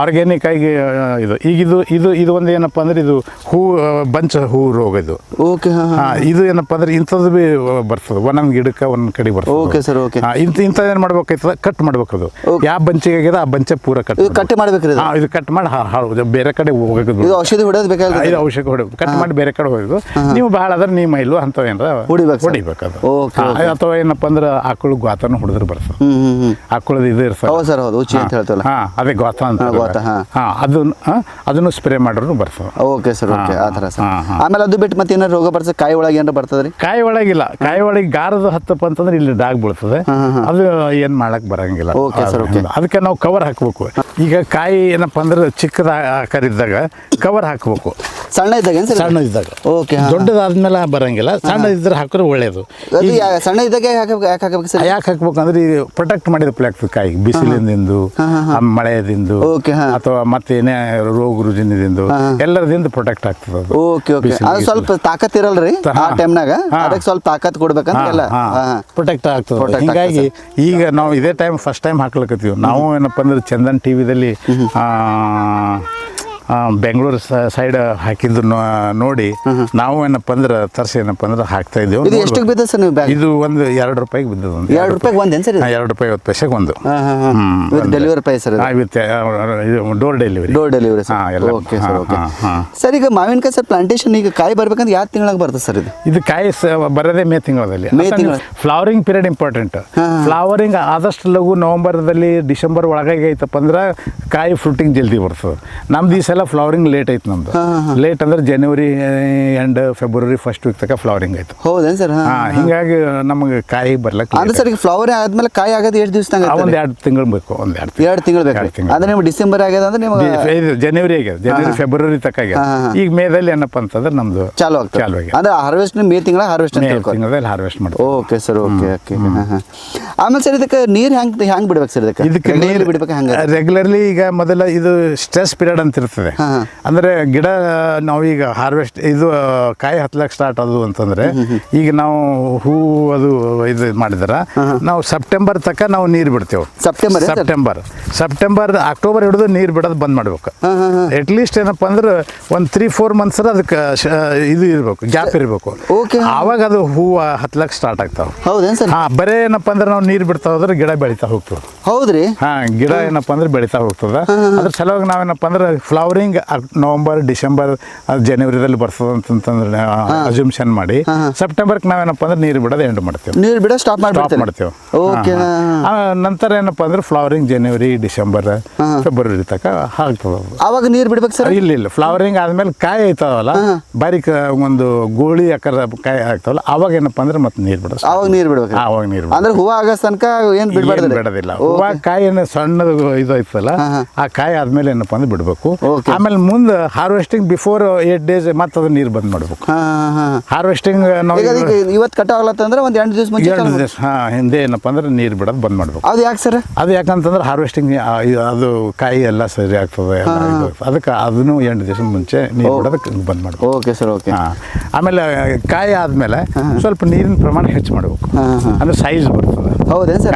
ಆರ್ಗ್ಯಾನಿಕ್ ಆಗಿ ಇದು ಒಂದು ಏನಪ್ಪಾ ಅಂದ್ರೆ ಇದು ಹೂ ರೋಗ ಇದು. ಓಕೆ. ಇದು ಏನಪ್ಪಾ ಅಂದ್ರೆ ಇಂಥದ್ದು ಬಿ ಬರ್ತದೆ, ಒಂದೊಂದು ಗಿಡಕ್ಕೆ ಒಂದೊಂದು ಕಡೆ ಬರ್ತದೆ. Okay sir. ಓಕೆ. ಇಂಥದ್ದು ಏನು ಮಾಡ್ಬೇಕಾಯ್ತದ, ಕಟ್ ಮಾಡ್ಬೇಕು. ಅದು ಯಾವ ಬಂಚಿಗೆ ಆಗಿದೆ ಆ ಬಂಚೆ ಪೂರ ಕಟ್ ಮಾಡ್ಬೇಕ್ರಿ. ಇದು ಕಟ್ ಮಾಡಿ ಬೇರೆ ಕಡೆ ಹೋಗೋದು. ಔಷಧಿ ಹೊಡೆಯೋದು ಬೇಕಾದ್ರೆ ಇದು ಔಷಧಿ ಹೊಡೆಯೋದು, ಕಟ್ ಮಾಡಿ ಬೇರೆ ಕಡೆ ಹೋಗೋದು. ನೀವು ಭಾಳ ಅದ್ರ ನೀಮೈಲು ಅಂಥವು ಏನಾರ ಹೊಡಿಬೇಕು ಅದು. ಅಥವಾ ಏನಪ್ಪಾ ಅಂದ್ರೆ ಆಕಳು ಗಾತನ ಹೊಡೆದ್ರೆ ಬರ್ತದೆ. ಆಕಳದ ಇದು ಇರ್ತದೆ, ಅದೇ ಗಾತ ಅಂತ, ಅದನ್ನು ಸ್ಪ್ರೇ ಮಾಡಿದ್ರು ಬರ್ತದೆ. Okay sir. ಓಕೆ. ಆ ಥರ ಸರ್. ಆಮೇಲೆ ಅದು ಬಿಟ್ಟು ಮತ್ತೆ ಏನಾರು ರೋಗ ಬರ್ತದೆ? ಕಾಯಿ ಒಳಗೆ ಏನಾರ ಬರ್ತದೆ? ಕಾಯಿ ಒಳಗಿಲ್ಲ, ಕಾಯಿ ಒಳಗೆ ಗಾರದ ಹತ್ತಪ್ಪ ಅಂತಂದ್ರೆ ಇಲ್ಲಿ ಡಾಗ್ ಬೀಳ್ತದೆ, ಅದು ಏನ್ ಮಾಡಕ್ ಬರಂಗಿಲ್ಲ. ಅದಕ್ಕೆ ನಾವು ಕವರ್ ಹಾಕ್ಬೇಕು. ಈಗ ಕಾಯಿ ಏನಪ್ಪಾ ಅಂದ್ರೆ ಚಿಕ್ಕದ ಆಕಾರ ಇದ್ದಾಗ ಕವರ್ ಹಾಕ್ಬೇಕು. ಸಣ್ಣ ಇದ್ದಾಗ? ಸಣ್ಣ ಇದ್ದಾಗ. ಓಕೆ. ದೊಡ್ಡದಾದ್ಮೇಲೆ ಬರಂಗಿಲ್ಲ, ಸಣ್ಣ ಇದ್ರೆ ಹಾಕಿದ್ರೆ ಒಳ್ಳೇದು. ಸಣ್ಣ ಇದ್ದಾಗ ಯಾಕೆ ಹಾಕ್ಬೇಕು ಅಂದ್ರೆ ಪ್ರೊಟೆಕ್ಟ್ ಮಾಡಿದ ಆಗ್ತದೆ ಕಾಯಿ, ಬಿಸಿಲಿಂದಿಂದು, ಮಳೆಯಿಂದ, ಅಥವಾ ಮತ್ತೇನೇ ರೋಗ ರುಜಿನದಿಂದ ಎಲ್ಲರದಿಂದ ಪ್ರೊಟೆಕ್ಟ್ ಆಗ್ತದೆ. ಸ್ವಲ್ಪ ತಾಕತ್ ಇರಲ್ರಿ ಆ ಟೈಮ್ನಾಗ, ಅದಕ್ಕೆ ಸ್ವಲ್ಪ ತಾಕತ್ ಕೊಡ್ಬೇಕಂತ ಪ್ರೊಟೆಕ್ಟ್ ಆಗ್ತದೆ. ಹಿಂಗಾಗಿ ಈಗ ನಾವು ಇದೇ ಫಸ್ಟ್ ಟೈಮ್ ಹಾಕ್ಲಕತ್ತೀವಿ ನಾವು. ಏನಪ್ಪ ಅಂದ್ರೆ ಚಂದನ್ ಟಿವಿದಲ್ಲಿ ಬೆಂಗಳೂರು ಸೈಡ್ ಹಾಕಿದ್ದು ನೋಡಿ ನಾವು ಏನಪ್ಪ ಅಂದ್ರೆ ತರಿಸಿ ಏನಪ್ಪ ಅಂದ್ರೆ ಹಾಕ್ತಾ ಇದ್ದೇವೆ. ಇದು ಒಂದು 2 ರೂಪಾಯಿಗೆ ಬಿದ್ದದ. 2 ರೂಪಾಯಿಗೆ ಒಂದು? ಸರ್ 2 ರೂಪಾಯಿ 50 ಪೈಸೆಗೆ ಒಂದು. Delivery price door delivery. Okay sir. Okay sir. ಈಗ ಮಾವಿನಕಾಯಿ ಸರ್ ಪ್ಲಾಂಟೇಶನ್ ಈಗ ಕಾಯಿ ಬರ್ಬೇಕಂದ್ರೆ ಯಾವ ತಿಂಗಳಾಗ ಬರ್ತದೆ ಸರ್ ಇದು ಕಾಯಿ? ಬರೋದೇ ಮೇ ತಿಂಗಳಲ್ಲಿ. Flowering period important. ಫ್ಲವರಿಂಗ್ ಆದಷ್ಟು ಲಘು ನವೆಂಬರ್ದಲ್ಲಿ ಡಿಸೆಂಬರ್ ಒಳಗಾಗಿ ಐತಪ್ಪ ಅಂದ್ರೆ ಕಾಯಿ ಫ್ರೂಟಿಂಗ್ ಜಲ್ದಿ ಬರ್ತದೆ. ನಮ್ದು ಈ ಸಲ ಫ್ಲವರಿಂಗ್ ಲೇಟ್ ಐತೆ. ನಮ್ದು ಲೇಟ್ ಅಂದ್ರೆ ಜನವರಿ ಎಂಡ್ ಫೆಬ್ರವರಿ ಫಸ್ಟ್ ವೀಕ್ ತನಕ ಫ್ಲವರಿಂಗ್ ಆಯ್ತು. ಹೌದೇನು ಸರ್? ಹಿಂಗಾಗಿ ನಮಗೆ ಕಾಯಿ ಬರ್ಲಕ್ಕೆ ಅಂದ್ರೆ ಸರ್ ಈಗ ಫ್ಲವರ್ ಆದ್ಮೇಲೆ ಕಾಯಿ ಆಗೋದು ಎಷ್ಟು ದಿವಸ? ಒಂದು 2 ತಿಂಗಳು ಬೇಕು. 2 ತಿಂಗಳು ಬೇಕು. ಅಂದ್ರೆ ನಿಮ್ಗೆ ಡಿಸೆಂಬರ್ ಆಗ್ಯದ ಅಂದ್ರೆ ನಿಮ್ಗೆ ಜನವರಿ ಆಗ್ಯದ, ಜನವರಿ ಫೆಬ್ರವರಿ ತನಕ ಆಗ್ಯದ. ಈಗ ಮೇದಲ್ಲಿ ಏನಪ್ಪ ಅಂತಂದ್ರೆ ನಮ್ದು ಚಾಲು ಆಗ್ಯದ. ಅಂದ್ರೆ ಹಾರ್ವೆಸ್ಟ್ ಮೇ ತಿಂಗಳ ಹಾರ್ವೆಸ್ಟ್ ತಿಂಗಳಲ್ಲಿ ಹಾರ್ವೆಸ್ಟ್ ಮಾಡ್ತೀವಿ. Okay sir. ಓಕೆ. ಆಮೇಲೆ ಸರ್ ಇದಕ್ಕೆ ನೀರು ಹೆಂಗ್ ಬಿಡ್ಬೇಕು ಸರ್? ಇದಕ್ಕೆ ನೀರು ಬಿಡ್ಬೇಕು ಹೆಂಗೆ? ರೆಗ್ಯುಲರ್ಲಿ ಈಗ ಮೊದಲ ಇದು ಸ್ಟ್ರೆಸ್ ಪೀರಿಯಡ್ ಅಂತ ಇರ್ತದೆ. ಇದೆ. ಅಂದರೆ ಗಿಡ ನಾವೀಗ ಹಾರ್ವೆಸ್ಟ್ ಇದು ಕಾಯಿ ಹತ್ತಲಕ್ಕೆ ಸ್ಟಾರ್ಟ್ ಆದವು ಅಂತಂದರೆ ಈಗ ನಾವು ಹೂ ಅದು ಇದು ಮಾಡಿದ್ರೆ ನಾವು ಸೆಪ್ಟೆಂಬರ್ ತನಕ ನಾವು ನೀರು ಬಿಡ್ತೇವೆ. ಸೆಪ್ಟೆಂಬರ್ ಅಕ್ಟೋಬರ್ ಹಿಡಿದು ನೀರು ಬಿಡೋದು ಬಂದ್ ಮಾಡ್ಬೇಕು. ಅಟ್ಲೀಸ್ಟ್ ಏನಪ್ಪ ಅಂದ್ರೆ ಒಂದು 3-4 ಮಂತ್ಸ್ ಅದಕ್ಕೆ ಇದು ಇರಬೇಕು, ಗ್ಯಾಪ್ ಇರಬೇಕು. ಆವಾಗ ಅದು ಹೂವು ಹತ್ತಲಕ್ಕೆ ಸ್ಟಾರ್ಟ್ ಆಗ್ತಾವೆ. ಹೌದೇನು ಸರ್? ಬರೀ ಏನಪ್ಪ ಅಂದ್ರೆ ನಾವು ನೀರು ಬಿಡ್ತಾ ಹೋದ್ರೆ ಗಿಡ ಬೆಳೀತಾ ಹೋಗ್ತದೆ. ಹೌದ್ರಿ? ಗಿಡ ಏನಪ್ಪ ಅಂದ್ರೆ ಬೆಳೀತಾ ಹೋಗ್ತದೆ. ಅದ್ರ ಸಲುವಾಗಿ ನಾವೇನಪ್ಪ ಅಂದ್ರೆ ಫ್ಲವರಿಂಗ್ ನವಂಬರ್, ಡಿಸೆಂಬರ್, ಜನವರಿದಲ್ಲಿ ಬರ್ತದೆ ಅಂತಂದ್ರೆ ಅಸ್ಯೂಮ್ಷನ್ ಮಾಡಿ ಸೆಪ್ಟೆಂಬರ್ಗೆ ನಾವೇನಪ್ಪ ಅಂದ್ರೆ ನೀರು ಬಿಡೋದು ಎಂಡ್ ಮಾಡ್ತೇವೆ. ನೀರು ಬಿಡೋ ಸ್ಟಾಪ್ ಮಾಡ್ತೇವೆ. ನಂತರ ಏನಪ್ಪ ಅಂದ್ರೆ ಫ್ಲವರಿಂಗ್ ಜನವರಿ, ಡಿಸೆಂಬರ್, ಫೆಬ್ರವರಿ ತನಕ ಆಗ್ತದೆ. ಅವಾಗ ನೀರು ಬಿಡ್ಬೇಕು ಸರ್? ಇಲ್ಲ, ಫ್ಲವರಿಂಗ್ ಆದ್ಮೇಲೆ ಕಾಯಿ ಆಯ್ತಾವಲ್ಲ, ಬಾರಿಕ ಒಂದು ಗೋಳಿ ಆಕಾರ ಕಾಯಿ ಆಗ್ತಾವಲ್ಲ, ಅವಾಗ ಏನಪ್ಪ ಅಂದ್ರೆ ಮತ್ತೆ ನೀರು ಬಿಡೋದು. ಅವಾಗ ನೀರು ಬಿಡ್ಬೇಕು. ಅವಾಗ ನೀರು ಅಂದ್ರೆ ಹೂವು ಆಗೋ ತನಕ ಏನು ಬಿಡೋದಿಲ್ಲ. ಹೂವು ಕಾಯಿ ಏನು ಸಣ್ಣದು ಇದು ಐತಲ್ಲ, ಆ ಕಾಯಿ ಆದ್ಮೇಲೆ ಏನಪ್ಪ ಅಂದ್ರೆ ಬಿಡಬೇಕು. ಆಮೇಲೆ ಮುಂದೆ ಹಾರ್ವೆಸ್ಟಿಂಗ್ ಬಿಫೋರ್ 8 days ಮತ್ತೆ ಅದು ನೀರು ಬಂದ್ ಮಾಡ್ಬೇಕು. ಹಾರ್ವೆಸ್ಟಿಂಗ್ ನಾವು ಇವತ್ತು ಕಟಾವ್ ಆಗ್ಲತ್ತಂದ್ರೆ ಒಂದು 8 ದಿವಸ ಮುಂಚೆ ಹಿಂದೆ ಏನಪ್ಪ ಅಂದ್ರೆ ನೀರು ಬಿಡೋದು ಬಂದ್ ಮಾಡ್ಬೇಕು. ಅದು ಯಾಕೆ ಸರ್? ಅದು ಯಾಕಂತಂದ್ರೆ ಹಾರ್ವೆಸ್ಟಿಂಗ್ ಅದು ಕಾಯಿ ಎಲ್ಲ ಸರಿ ಆಗ್ತದೆ, ಅದಕ್ಕೆ ಅದನ್ನು 8 ದಿವಸ ಮುಂಚೆ ನೀರು ಬಿಡೋದಕ್ಕೆ ಬಂದ್ ಮಾಡ್ಬೇಕು. Okay sir, okay. ಆಮೇಲೆ ಕಾಯಿ ಆದ್ಮೇಲೆ ಸ್ವಲ್ಪ ನೀರಿನ ಪ್ರಮಾಣ ಹೆಚ್ಚು ಮಾಡ್ಬೇಕು, ಅಂದ್ರೆ ಸೈಜ್ ಬರ್ತದೆ. ಹೌದೇನು ಸರ್?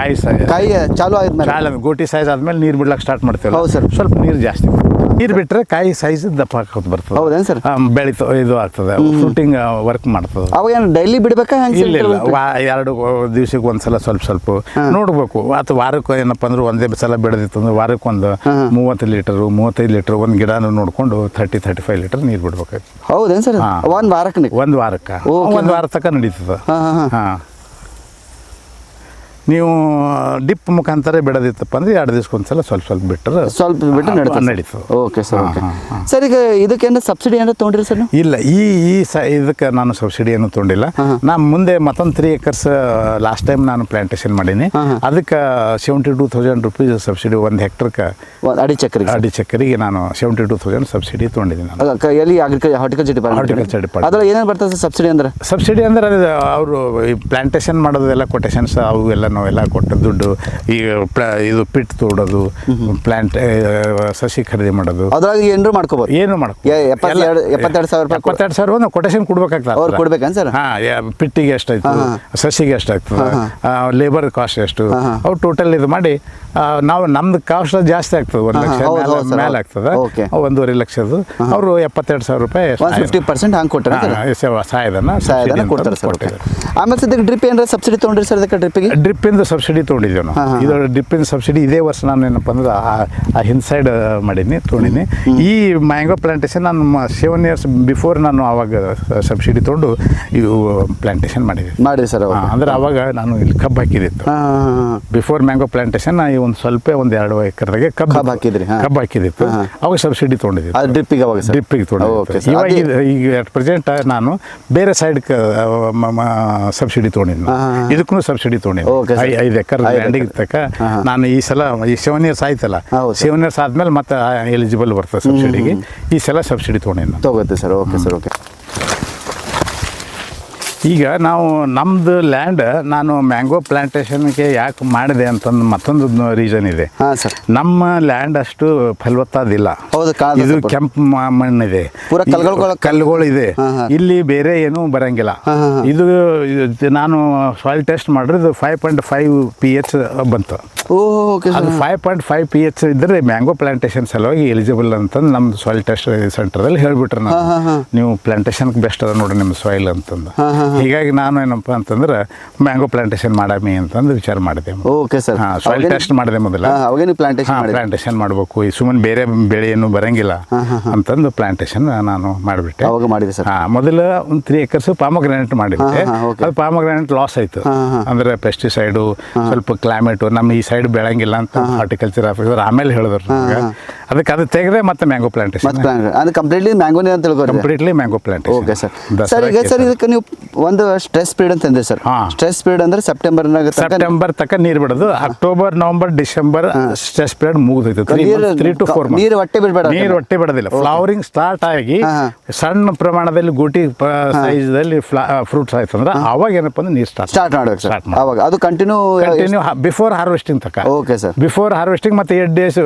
ಕಾಯಿ ಚಾಲು ಆದ್ಮೇಲೆ ಗೋಟಿ ಸೈಜ್ ಆದ್ಮೇಲೆ ನೀರು ಬಿಡ್ಲಕ್ಕೆ ಸ್ಟಾರ್ಟ್ ಮಾಡ್ತೇವೆ. ಹೌದು ಸರ್. ಸ್ವಲ್ಪ ನೀರು ಜಾಸ್ತಿ ನೀರು ಬಿಟ್ಟರೆ ಕಾಯಿ ಸೈಜ್ ದಪ್ಪ ಹಾಕೋದು ಬರ್ತದೆ. ಹೌದೇನು ಸರ್? ಬೆಳೀತು ಇದು ಆಗ್ತದೆ, ಫ್ರೂಟಿಂಗ್ ವರ್ಕ್ ಮಾಡ್ತದೆ. ಅವಾಗ ಏನು ಡೈಲಿ ಬಿಡ್ಬೇಕಾ? ಇಲ್ಲ, 2 ದಿವಸಕ್ಕೆ ಒಂದ್ಸಲ ಸ್ವಲ್ಪ ನೋಡ್ಬೇಕು. ಅಥವಾ ವಾರಕ್ಕೆ ಏನಪ್ಪ ಅಂದ್ರೆ ಒಂದೇ ಸಲ ಬೆಳೆದಿತ್ತು ಅಂದ್ರೆ ವಾರಕ್ಕೆ ಒಂದು 30 ಲೀಟರ್ 35 ಲೀಟರ್ ಒಂದು ಗಿಡನ ನೋಡ್ಕೊಂಡು 30-35 ಲೀಟರ್ ನೀರು ಬಿಡ್ಬೇಕು. ಹೌದೇನು ಸರ್? ಒಂದು ವಾರಕ್ಕೆ ಒಂದು ವಾರ ತನಕ ನಡೀತದೆ. ಹಾಂ, ನೀವು ಡಿಪ್ ಮುಖಾಂತರ ಬೆಳೆದಿತ್ತಪ್ಪ ಅಂದ್ರೆ 2 ದಿವಸಕ್ಕೊಂದ್ಸಲ ಸ್ವಲ್ಪ ಬಿಟ್ಟು ನಡೀತದೆ. Okay sir, okay. ಸರ್, ಈಗ ಇದಕ್ಕೇನು ಸಬ್ಸಿಡಿ ಏನಾದ್ರು ತೊಗೊಂಡ್ರಿ ಸರ್? ಇಲ್ಲ, ಇದಕ್ಕೆ ನಾನು ಸಬ್ಸಿಡಿ ಏನು ತೊಗೊಂಡಿಲ್ಲ. ನಾನು ಮುಂದೆ ಮತ್ತೊಂದು 3 acres ಲಾಸ್ಟ್ ಟೈಮ್ ನಾನು ಪ್ಲಾಂಟೇಶನ್ ಮಾಡೀನಿ. ಅದಕ್ಕೆ 72,000 ರೂಪೀಸ್ ಸಬ್ಸಿಡಿ 1 ಹೆಕ್ಟರ್ಗೆ ಅಡಿ ಚಕ್ಕರಿಗೆ ನಾನು 72,000 ಸಬ್ಸಿಡಿ ತೊಗೊಂಡಿದ್ದೀನಿ. ಎಲ್ಲಿ? Horticulture department. ಅದ್ರಲ್ಲಿ ಏನೇನು ಬರ್ತದೆ ಸಬ್ಸಿಡಿ ಅಂದ್ರೆ? ಸಬ್ಸಿಡಿ ಅಂದ್ರೆ ಅವರು ಈ ಪ್ಲಾಂಟೇಶನ್ ಮಾಡೋದೆಲ್ಲ ಕೊಟೇಶನ್ಸ್ ಅವು ಎಲ್ಲ ನಾವೆಲ್ಲ ಕೊಟ್ಟು ದುಡ್ಡು, ಈಗ ಇದು ಪಿಟ್ ತೋಡೋದು, ಪ್ಲಾಂಟ್ ಸಸಿ ಖರೀದಿ ಮಾಡೋದು, ಅದ್ರಾಗ ಏನಾರು ಮಾಡ್ಕೋಬೋದು. ಏನು ಮಾಡ್ಕೊ 72,000 ಒಂದು ಕೊಟೇಶನ್ ಕೊಡ್ಬೇಕಾಗ್ತದೆ. ಅವ್ರು ಕೊಡ್ಬೇಕೇನು ಸರ್? ಪಿಟ್ಟಿಗೆ ಎಷ್ಟಾಯ್ತು, ಸಸಿಗೆ ಎಷ್ಟಾಗ್ತದೆ, ಲೇಬರ್ ಕಾಸ್ಟ್ ಎಷ್ಟು, ಅವ್ರು ಟೋಟಲ್ ಇದು ಮಾಡಿ ನಾವು ನಮ್ದು ಕಾಸ್ಟ್ ಜಾಸ್ತಿ ಆಗ್ತದೆ. 1 ಲಕ್ಷ ಮೇಲೆ ಆಗ್ತದೆ, 1.5 ಲಕ್ಷದ್ದು. ಅವರು 72,000 ರೂಪಾಯಿ 50% ಹಂಗೆ ಕೊಟ್ಟರೆ ಸಹಾಯಧನ ಕೊಡ್ತಾರೆ. ಆಮೇಲೆ ಸದ್ಯಕ್ಕೆ ಡ್ರಿಪ್ ಏನಾರ ಸಬ್ಸಿಡಿ ತೊಗೊಂಡ್ರಿ ಸರ್? ಅದಕ್ಕೆ ಡ್ರಿಪ್ಪಿಂದು ಸಬ್ಸಿಡಿ ತೊಗೊಂಡಿದ್ದೇವೆ ನಾವು. ಇದು ಡ್ರಿಪ್ಪಿನ ಸಬ್ಸಿಡಿ ಇದೇ ವರ್ಷ ನಾನು ಏನಪ್ಪ ಅಂದ್ರೆ ಆ ಹಿಂದ್ ಸೈಡ್ ತೊಗೊಂಡಿನಿ. ಈ ಮ್ಯಾಂಗೋ ಪ್ಲಾಂಟೇಶನ್ ನಾನು 7 years ಬಿಫೋರ್ ನಾನು ಆವಾಗ ಸಬ್ಸಿಡಿ ತೊಗೊಂಡು ಇವು ಪ್ಲಾಂಟೇಶನ್ ಮಾಡಿದ್ದೆ ಸರ್. ಅಂದ್ರೆ ಅವಾಗ ನಾನು ಇಲ್ಲಿ ಕಬ್ಬು ಹಾಕಿದ್ದಿತ್ತು. ಬಿಫೋರ್ ಮ್ಯಾಂಗೋ ಪ್ಲಾಂಟೇಶನ್ ಒಂದು 2 ಎಕರೆದಾಗೆ ಕಬ್ಬು ಹಾಕಿದಿತ್ತು. ಅವಾಗ ಸಬ್ಸಿಡಿ ತೊಗೊಂಡಿದ್ದೆ ಡ್ರಿಪ್ಪಿಗೆ ತೊಗೊಂಡಿದ್ದೆ. ಇವಾಗ ಈಗ ಅಟ್ ಪ್ರೆಸೆಂಟ್ ನಾನು ಬೇರೆ ಸೈಡ್ ಸಬ್ಸಿಡಿ ತೊಗೊಂಡಿದ್ದೆ. ಇದಕ್ಕೂ ಸಬ್ಸಿಡಿ ತೊಗೊಂಡಿದ್ದೆ. 5 ಎಕರೆ ಲ್ಯಾಂಡಿಗೆ ತಕ್ಕ ನಾನು ಈ ಸಲ 7 years ಆಯ್ತಲ್ಲ, 7 years ಆದ್ಮೇಲೆ ಮತ್ತೆ ಎಲಿಜಿಬಲ್ ಬರ್ತದೆ ಸಬ್ಸಿಡಿಗೆ. ಈ ಸಲ ಸಬ್ಸಿಡಿ ತೊಗೊಂಡಿದ್ದೆ ಸರ್. Okay sir, okay. ಈಗ ನಾವು ನಮ್ಮದು ಲ್ಯಾಂಡ್ ನಾನು ಮ್ಯಾಂಗೋ ಪ್ಲಾಂಟೇಶನ್ಗೆ ಯಾಕೆ ಮಾಡಿದೆ ಅಂತಂದು ಮತ್ತೊಂದು ರೀಸನ್ ಇದೆ. ನಮ್ಮ ಲ್ಯಾಂಡ್ ಅಷ್ಟು ಫಲವತ್ತಾದಿಲ್ಲ. ಇದು ಕೆಂಪು ಮಣ್ಣಿದೆ, ಕಲ್ಲುಗಳಿದೆ. ಇಲ್ಲಿ ಬೇರೆ ಏನೂ ಬರಂಗಿಲ್ಲ. ಇದು ನಾನು ಸಾಯಿಲ್ ಟೆಸ್ಟ್ ಮಾಡಿದ್ರೆ 5.5 pH ಬಂತು. ಅದು 5.5 pH ಇದ್ರೆ ಮ್ಯಾಂಗೋ ಪ್ಲಾಂಟೇಶನ್ ಸಲುವಾಗಿ ಎಲಿಜಿಬಲ್ ಅಂತಂದು ನಮ್ದು ಸಾಯಿಲ್ ಟೆಸ್ಟ್ ಸೆಂಟರ್ದಲ್ಲಿ ಹೇಳ್ಬಿಟ್ರೆ ನೀವು ಪ್ಲಾಂಟೇಶನ್ಗೆ ಬೆಸ್ಟ್ ಅದ ನೋಡ್ರಿ ನಿಮ್ಮ ಸಾಯಿಲ್ ಅಂತಂದು. ಹೀಗಾಗಿ ನಾನು ಏನಪ್ಪ ಅಂತಂದ್ರೆ ಮ್ಯಾಂಗೋ ಪ್ಲಾಂಟೇಶನ್ ಮಾಡಮಿ ಅಂತಂದು ವಿಚಾರ ಮಾಡಿದೆ. ಸಾಯಿಲ್ ಟೆಸ್ಟ್ ಮಾಡಿದೆ ಮೊದಲ. ಪ್ಲಾಂಟೇಶನ್ ಮಾಡಬೇಕು, ಈ ಸುಮ್ಮನೆ ಬೇರೆ ಬೆಳೆ ಏನು ಬರಂಗಿಲ್ಲ ಅಂತಂದು ಪ್ಲಾಂಟೇಶನ್ ನಾನು ಮಾಡಿಬಿಟ್ಟೆ. ಮೊದಲ ಒಂದು 3 acres ಪಾಮಗ್ರಾನೇಟ್ ಮಾಡಿದ್ದೆ. ಅದು ಪಾಮಗ್ರಾನೇಟ್ ಲಾಸ್ ಆಯ್ತು. ಅಂದ್ರೆ ಪೆಸ್ಟಿಸೈಡು, ಸ್ವಲ್ಪ ಕ್ಲೈಮೇಟು ನಮ್ಮ ಈ ಸೈಡ್ ಬೆಳಂಗಿಲ್ಲ ಅಂತ ಹಾರ್ಟಿಕಲ್ಚರ್ ಆಫೀಸರ್ ಆಮೇಲೆ ಹೇಳಿದ್ರು ನನಗೆ. ಅದಕ್ಕೆ ಅದು ತೆಗೆದ್ರೆ ಮತ್ತೆ mango plantation completely mango completely mango plantation. Okay sir. Sir, ಈಗ ಸರ್ ಇದಕ್ಕೆ ನೀವು ಒಂದು ಸ್ಟ್ರೆಸ್ ಪೀರಿಯಡ್ ಅಂತ ಅಂದ್ರಿ ಸರ್. ಸ್ಟ್ರೆಸ್ ಪೀರಿಯಡ್ ಅಂದ್ರೆ ಸೆಪ್ಟೆಂಬರ್ ತನಕ ನೀರು ಬಿಡೋದು. October November December stress period ಮುಗಿದೈತೆ. 3 to 4 ನೀರು ಹೊಟ್ಟೆ ಬಿಡಬೇಡ, ನೀರು ಹೊಟ್ಟೆ ಬಿಡೋದಿಲ್ಲ. ಫ್ಲವರಿಂಗ್ ಸ್ಟಾರ್ಟ್ ಆಗಿ ಸಣ್ಣ ಪ್ರಮಾಣದಲ್ಲಿ ಗೋಟಿ ಸೈಜ್ದಲ್ಲಿ ಫ್ರೂಟ್ಸ್ ಆಯ್ತು ಅಂದ್ರೆ ಅವಾಗ ಏನಪ್ಪ ಅಂದ್ರೆ ನೀರು ಸ್ಟಾರ್ಟ್ ಮಾಡ್ಬೇಕು ಸರ್. ಅವಾಗ ಅದು ಕಂಟಿನ್ಯೂ ಬಿಫೋರ್ ಹಾರ್ವೆಸ್ಟಿಂಗ್ ತನಕ. Okay sir. ಬಿಫೋರ್ ಹಾರ್ವೆಸ್ಟಿಂಗ್ ಮತ್ತೆ 8 days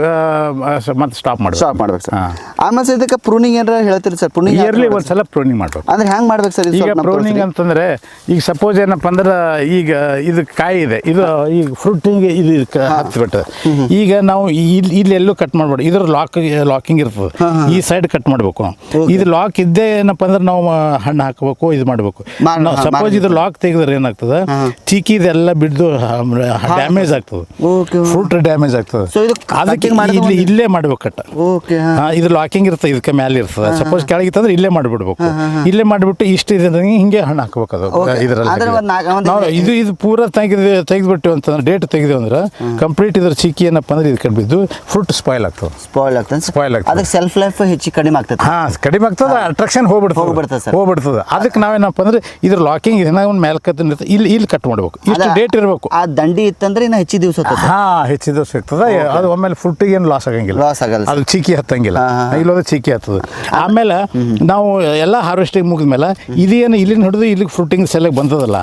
ಮತ್ತೆ ಸ್ಟಾಪ್ ಮಾಡ್ಬೇಕು ಸರ್. ಆಮೇಲೆ ಸರ್ ಇದಕ್ಕೆ ಪ್ರೂನಿಂಗ್ ಏನಾರ ಹೇಳ್ತೀರಿ ಸರ್? ಪ್ರೂನಿಂಗ್ ಇಯರ್ಲಿ ಒಂದ್ಸಲ ಪ್ರೂನಿಂಗ್ ಮಾಡ್ಬೇಕು. ಅಂದ್ರೆ ಹೆಂಗ್ ಮಾಡ್ಬೇಕು ಸರ್? ಈಗ ಪ್ರೂನಿಂಗ್ ಅಂತಂದ್ರೆ ಈಗ ಸಪೋಸ್ ಏನಪ್ಪ ಅಂದ್ರೆ ಈಗ ಇದು ಕಾಯಿ ಇದೆ, ಇದು ಈಗ ಫ್ರೂಟಿಂಗ್ ಇದು ಹತ್ಬಿಟ್ಟು ಈಗ ನಾವು ಇಲ್ಲಿ ಎಲ್ಲೂ ಕಟ್ ಮಾಡ್ಬಾರ್ದು. ಇದ್ರ ಲಾಕಿಂಗ್ ಇರ್ತದೆ, ಈ ಸೈಡ್ ಕಟ್ ಮಾಡ್ಬೇಕು. ಇದು ಲಾಕ್ ಇದ್ದೇ ಏನಪ್ಪ ಅಂದ್ರೆ ನಾವು ಹಣ್ಣು ಹಾಕಬೇಕು, ಇದು ಮಾಡ್ಬೇಕು. ಸಪೋಸ್ ಇದು ಲಾಕ್ ತೆಗೆದ್ರೆ ಏನಾಗ್ತದೆ, ಚೀಕಿ ಇದೆಲ್ಲ ಬಿದ್ದು ಡ್ಯಾಮೇಜ್ ಆಗ್ತದೆ, ಫ್ರೂಟ್ ಡ್ಯಾಮೇಜ್ ಆಗ್ತದೆ. ಅದಕ್ಕೆ ಇಲ್ಲೇ ಮಾಡ್ಬೇಕು ಕಟ್. ಇದು ಲಾಕಿಂಗ್ ಇರ್ತದೆ, ಇದಕ್ಕೆ ಮೇಲೆ ಇರ್ತದೆ. ಸಪೋಸ್ ಕೆಳಗಿತ್ತಂದ್ರೆ ಇಲ್ಲೇ ಮಾಡಿಬಿಡ್ಬೇಕು. ಇಲ್ಲೇ ಮಾಡಿಬಿಟ್ಟು ಇಷ್ಟು ಹಿಂಗೆ ಹಣ್ಣು ಹಾಕ್ಬೇಕು. ಅದು ಇದರಲ್ಲಿ ಇದು ಪೂರ ತೆಗೆದ್ಬಿಟ್ಟು ಅಂತಂದ್ರೆ ಡೇಟ್ ತೆಗೆದು ಅಂದ್ರೆ ಕಂಪ್ಲೀಟ್ ಇದ್ರ ಚೀಕಿ ಏನಪ್ಪ ಅಂದ್ರೆ ಇದಕ್ಕೆ ಬಿದ್ದು ಫ್ರೂಟ್ ಸ್ಪಾಯ್ಲ್ ಆಗ್ತದೆ. ಅದಕ್ಕೆ ಸೆಲ್ಫ್ ಲೈಫ್ ಹೆಚ್ಚು ಕಡಿಮೆ ಆಗ್ತದೆ. ಕಡಿಮೆ ಆಗ್ತದೆ, ಅಟ್ರಾಕ್ಷನ್ ಹೋಗ್ಬಿಡ್ತದೆ. ಅದಕ್ಕೆ ನಾವೇನಪ್ಪ ಅಂದ್ರೆ ಇದ್ರ ಲಾಕಿಂಗ್ ಇದೆ, ಒಂದು ಮೇಲ್ಕತ್ತ ಇಲ್ಲಿ ಕಟ್ ಮಾಡ್ಬೇಕು. ಇಷ್ಟು ಡೇಟ್ ಇರಬೇಕು. ಆ ದಂಡಿ ಇತ್ತಂದ್ರೆ ಇನ್ನು ಹೆಚ್ಚು ದಿವಸ ಹೆಚ್ಚು ದಿವಸ ಇರ್ತದೆ. ಅದು ಆಮೇಲೆ ಫ್ರೂಟಿಗೆ ಏನು ಲಾಸ್ ಆಗಂಗಿಲ್ಲ, ಅದು ಚೀಕಿ ಹತ್ತಂಗಿಲ್ಲ. ಇಲ್ಲೋದ್ರೆ ಚೀಕಿ ಹತ್ತದ. ಆಮೇಲೆ ನಾವು ಎಲ್ಲ ಹಾರ್ವೆಸ್ಟಿಂಗ್ ಮುಗಿದ್ಮೇಲೆ ಇದೇನು ಇಲ್ಲಿನ ಹಿಡಿದು ಇಲ್ಲಿಗೆ ಫ್ರೂಟಿಂಗ್ ಸೆಲೆಕ್ಟ್ ಬಂದದಲ್ಲ,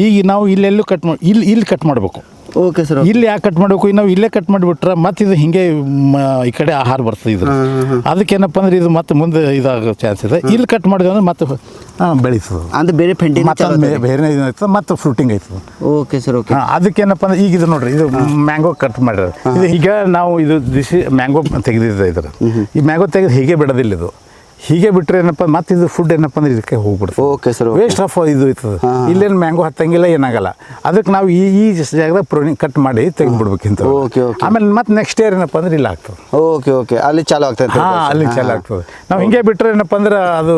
ಈಗ ನಾವು ಇಲ್ಲೆಲ್ಲೂ ಕಟ್ ಮಾಡಿ ಇಲ್ಲಿ ಕಟ್ ಮಾಡಬೇಕು. Okay sir. ಇಲ್ಲಿ ಯಾಕೆ ಕಟ್ ಮಾಡಬೇಕು? ನಾವು ಇಲ್ಲೇ ಕಟ್ ಮಾಡಿಬಿಟ್ರೆ ಮತ್ತೆ ಇದು ಹಿಂಗೆ ಈ ಕಡೆ ಆಹಾರ ಬರ್ತದೆ. ಇದು ಅದಕ್ಕೇನಪ್ಪ ಅಂದ್ರೆ ಇದು ಮತ್ತೆ ಮುಂದೆ ಇದಾಗೋ ಚಾನ್ಸ್ ಇದೆ. ಇಲ್ಲಿ ಕಟ್ ಮಾಡಿದ್ರೆ ಅಂದ್ರೆ ಮತ್ತೆ ಬೆಳೀತದೆ. ಅಂದ್ರೆ ಬೇರೆ ಬೇರೆ ಇದಾಗ್ತದೆ, ಮತ್ತೆ ಫ್ರೂಟಿಂಗ್ ಆಯ್ತದೆ. Okay sir. ಓಕೆ. ಅದಕ್ಕೇನಪ್ಪ ಅಂದ್ರೆ ಈಗ ಇದು ನೋಡ್ರಿ, ಇದು ಮ್ಯಾಂಗೋ ಕಟ್ ಮಾಡಿರೋದು. ಇದು ಈಗ ನಾವು ಇದು ಮ್ಯಾಂಗೋ ತೆಗೆದಿದ್ದೆ. ಇದ್ರ ಈ ಮ್ಯಾಂಗೋ ತೆಗೆದು ಹೀಗೆ ಬಿಡೋದಿಲ್ಲ. ಇದು ಹೀಗೆ ಬಿಟ್ಟರೆ ಏನಪ್ಪ ಮತ್ತೆ ಇದು ಫುಡ್ ಏನಪ್ಪ ಅಂದ್ರೆ ಇದಕ್ಕೆ ಹೋಗ್ಬಿಡ್ತದೆ. Okay sir. ವೇಸ್ಟ್ ಆಫ್ ಇದು ಇರ್ತದೆ. ಇಲ್ಲೇನು ಮ್ಯಾಂಗೋ ಹತ್ತಂಗಿಲ್ಲ, ಏನಾಗಲ್ಲ. ಅದಕ್ಕೆ ನಾವು ಈ ಜಾಗದಾಗ ಪ್ರೂನಿಂಗ್ ಕಟ್ ಮಾಡಿ ತೆಗೆದ್ಬಿಡ್ಬೇಕಿಂತ. ಆಮೇಲೆ ಮತ್ತೆ ನೆಕ್ಸ್ಟ್ ಇಯರ್ ಏನಪ್ಪ ಅಂದ್ರೆ ಇಲ್ಲ ಆಗ್ತದೆ. ಓಕೆ. ಅಲ್ಲಿ ಚಾಲು ಆಗ್ತದೆ. ಅಲ್ಲಿ ಚಾಲು ಆಗ್ತದೆ. ನಾವು ಹಿಂಗೆ ಬಿಟ್ಟರೆ ಏನಪ್ಪ ಅಂದ್ರೆ ಅದು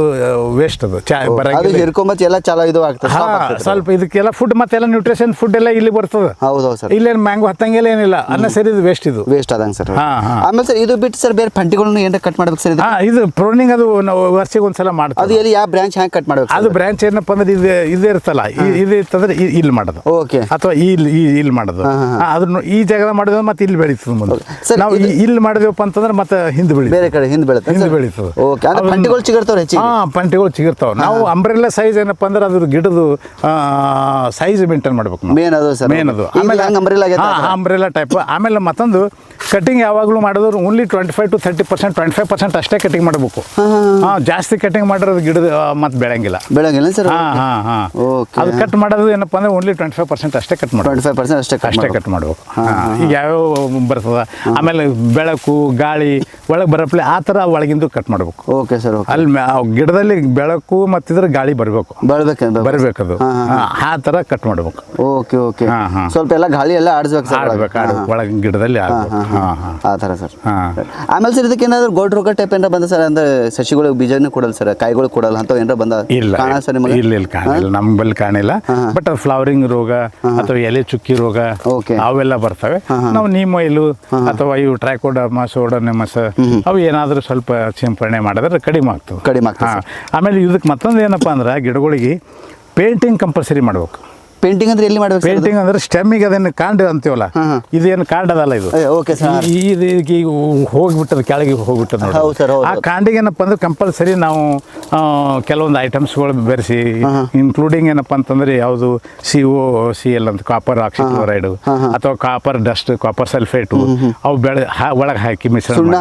ವೇಸ್ಟ್. ಅದು ಹಿರ್ಕೊಂಬತ್ತು ಎಲ್ಲ ಚಾಲು ಇದು ಆಗ್ತದೆ. ಸ್ವಲ್ಪ ಇದಕ್ಕೆಲ್ಲ ಫುಡ್ ಮತ್ತೆಲ್ಲ ನ್ಯೂಟ್ರಿಷನ್ ಫುಡ್ ಎಲ್ಲ ಇಲ್ಲಿ ಬರ್ತದೆ. ಹೌದು ಸರ್. ಇಲ್ಲೇನು ಮ್ಯಾಂಗೋ ಹತ್ತಂಗಿಲ್ಲ, ಏನಿಲ್ಲ. ಅನ್ನ ಸರಿ ಇದು ವೇಸ್ಟ್ ಆದಂಗೆ ಸರ್. ಆಮೇಲೆ ಸರ್ ಇದು ಬಿಟ್ಟು ಸರ್ ಬೇರೆ ಪಂಟಿಗಳನ್ನು ಏನಾರ ಕಟ್ ಮಾಡ್ಬೇಕು ಸರ್? ಇದು ಪ್ರೂನಿಂಗ್ ಅದು ನಾವು ವರ್ಷಕ್ಕೆ ಒಂದ್ಸಲ ಮಾಡ್ತೀವಿ. ಅದು ಎಲ್ಲಿ ಯಾವ ಬ್ರಾಂಚ್ ಹ್ಯಾಂಗೆ ಕಟ್ ಮಾಡಬೇಕು? ಅದು ಬ್ರಾಂಚ್ ಏನಪ್ಪ ಅಂದ್ರೆ ಇದು ಇರ್ತಲ್ಲ, ಇದು ಇರ್ತಂದ್ರೆ ಇಲ್ಲಿ ಮಾಡೋದು. ಓಕೆ. ಅಥವಾ ಇಲ್ಲಿ ಮಾಡೋದು. ಅದನ್ನು ಈ ಜಾಗದಾಗ ಮಾಡಿದ್ರೆ ಮತ್ತೆ ಇಲ್ಲಿ ಬೆಳೀತದೆ ಮುಂದೆ. ನಾವು ಇಲ್ಲಿ ಮಾಡಿದೆವಪ್ಪ ಅಂತಂದ್ರೆ ಮತ್ತೆ ಹಿಂದೆ ಬೆಳೀತದೆ, ಬೇರೆ ಕಡೆ ಹಿಂದೆ ಬೆಳೀತದೆ. ಓಕೆ. ಅಂದ್ರೆ ಪಂಟಿಗಳು ಚಿಗುರ್ತಾವೆ ಹೆಚ್ಚಿಗೆ. ಪಂಟಿಗಳು ಚಿಗುರ್ತಾವೆ. ನಾವು ಅಂಬ್ರೆಲ್ಲಾ ಸೈಜ್ ಏನಪ್ಪ ಅಂದ್ರೆ ಅದ್ರ ಗಿಡದು ಸೈಜ್ ಮೇಂಟೈನ್ ಮಾಡ್ಬೇಕು. ಮೇನ್ ಅದು. ಆಮೇಲೆ ಅಂಬ್ರೆಲ್ಲಾ ಟೈಪ್. ಆಮೇಲೆ ಮತ್ತೊಂದು ಕಟಿಂಗ್ ಯಾವಾಗಲೂ ಮಾಡಿದ್ರು ಓನ್ಲಿ 25 to 30%, 25% ಅಷ್ಟೇ ಕಟಿಂಗ್ ಮಾಡಬೇಕು. ಜಾಸ್ತಿ ಕಟಿಂಗ್ ಮಾಡಿರೋದು ಗಿಡದ ಮತ್ತೆ ಬೆಳಂಗಿಲ್ಲ ಸರ್. ಅದು ಕಟ್ ಮಾಡೋದು ಏನಪ್ಪ ಅಂದ್ರೆ ಓನ್ಲಿ 25% ಅಷ್ಟೇ ಕಟ್ ಮಾಡಿ, 25% ಅಷ್ಟೇ ಕಟ್ ಮಾಡ್ಬೇಕು. ಈಗ ಯಾವ್ಯಾವ ಬರ್ತದ, ಆಮೇಲೆ ಬೆಳಕು ಗಾಳಿ ಒಳಗೆ ಬರಪ್ಲೆ ಆ ಥರ ಒಳಗಿಂದು ಕಟ್ ಮಾಡ್ಬೇಕು. Okay sir. ಅಲ್ಲಿ ಗಿಡದಲ್ಲಿ ಬೆಳಕು ಮತ್ತಿದ್ರ ಗಾಳಿ ಬರಬೇಕು, ಬರಬೇಕದು. ಆ ಥರ ಕಟ್ ಮಾಡ್ಬೇಕು. ಓಕೆ. ಸ್ವಲ್ಪ ಎಲ್ಲ ಗಾಳಿ ಎಲ್ಲ ಆಡಿಸ್ಬೇಕು ಒಳಗೆ ಗಿಡದಲ್ಲಿ. ಆ ಥರ ಸರ್. ಆಮೇಲೆ ಸರ್ ಇದಕ್ಕೆ ಏನಾದ್ರು ಗೋಲ್ಡ್ ರೋಗ ಟೈಪ್ ಏನಾರ ಬಂದ ಸರ್? ಅಂದ್ರೆ ಸಸಿಗಳು ಬೀಜನೂ ಕೊಡಲ್ಲ ಸರ್, ಕಾಯಿಗಳು ಕೊಡಲ್ಲ ಅಂತ ಏನಾರ ಬಂದ? ಇಲ್ಲ ಕಾಣಿಲ್ಲ, ನಮ್ಮಲ್ಲಿ ಕಾಣಿಲ್ಲ. ಬಟ್ ಅದು ಫ್ಲವರಿಂಗ್ ರೋಗ ಅಥವಾ ಎಲೆ ಚುಕ್ಕಿ ರೋಗ ಅವೆಲ್ಲ ಬರ್ತವೆ. ನಾವು ನೀಮ್ ಆಯಿಲು ಅಥವಾ ಇವು ಟ್ರೈಕೋಡರ್ಮಾ, ಸೋಡೋನೆಮಸ್ ಅವು ಏನಾದರೂ ಸ್ವಲ್ಪ ಸಿಂಪರಣೆ ಮಾಡಿದ್ರೆ ಕಡಿಮೆ ಆಗ್ತವೆ. ಆಮೇಲೆ ಇದಕ್ಕೆ ಮತ್ತೊಂದು ಏನಪ್ಪ ಅಂದ್ರೆ ಗಿಡಗಳಿಗೆ ಪೇಂಟಿಂಗ್ ಕಂಪಲ್ಸರಿ ಮಾಡ್ಬೇಕು. ಪೇಂಟಿಂಗ್ ಅಂದ್ರೆ ಎಲ್ಲಿ ಮಾಡಬೇಕು? ಪೇಂಟಿಂಗ್ ಅಂದ್ರೆ ಸ್ಟೆಮ್ಮಿಗೆ ಅದನ್ನು ಕಾಂಡ ಅಂತೀವಲ್ಲ, ಇದೇನು ಕಾಂಡ ಅದಲ್ಲ ಇದು. Okay sir. ಈಗ ಹೋಗ್ಬಿಟ್ಟದ ಕೆಳಗೆ ಹೋಗ್ಬಿಟ್ಟದ ನೋಡಿ. ಆ ಕಾಂಡಿಗೆ ಏನಪ್ಪ ಅಂದ್ರೆ ಕಂಪಲ್ಸರಿ ನಾವು ಕೆಲವೊಂದು ಐಟಮ್ಸ್ಗಳು ಬೆರೆಸಿ, ಇನ್ಕ್ಲೂಡಿಂಗ್ ಏನಪ್ಪ ಅಂತಂದ್ರೆ ಯಾವುದು COCl ಅಂತ, ಕಾಪರ್ ಆಕ್ಸಿಕ್ಲೋರೈಡ್ ಅಥವಾ ಕಾಪರ್ ಡಸ್ಟ್, ಕಾಪರ್ ಸಲ್ಫೇಟು ಅವು ಒಳಗೆ ಹಾಕಿ ಮಿಶ್ರಣ,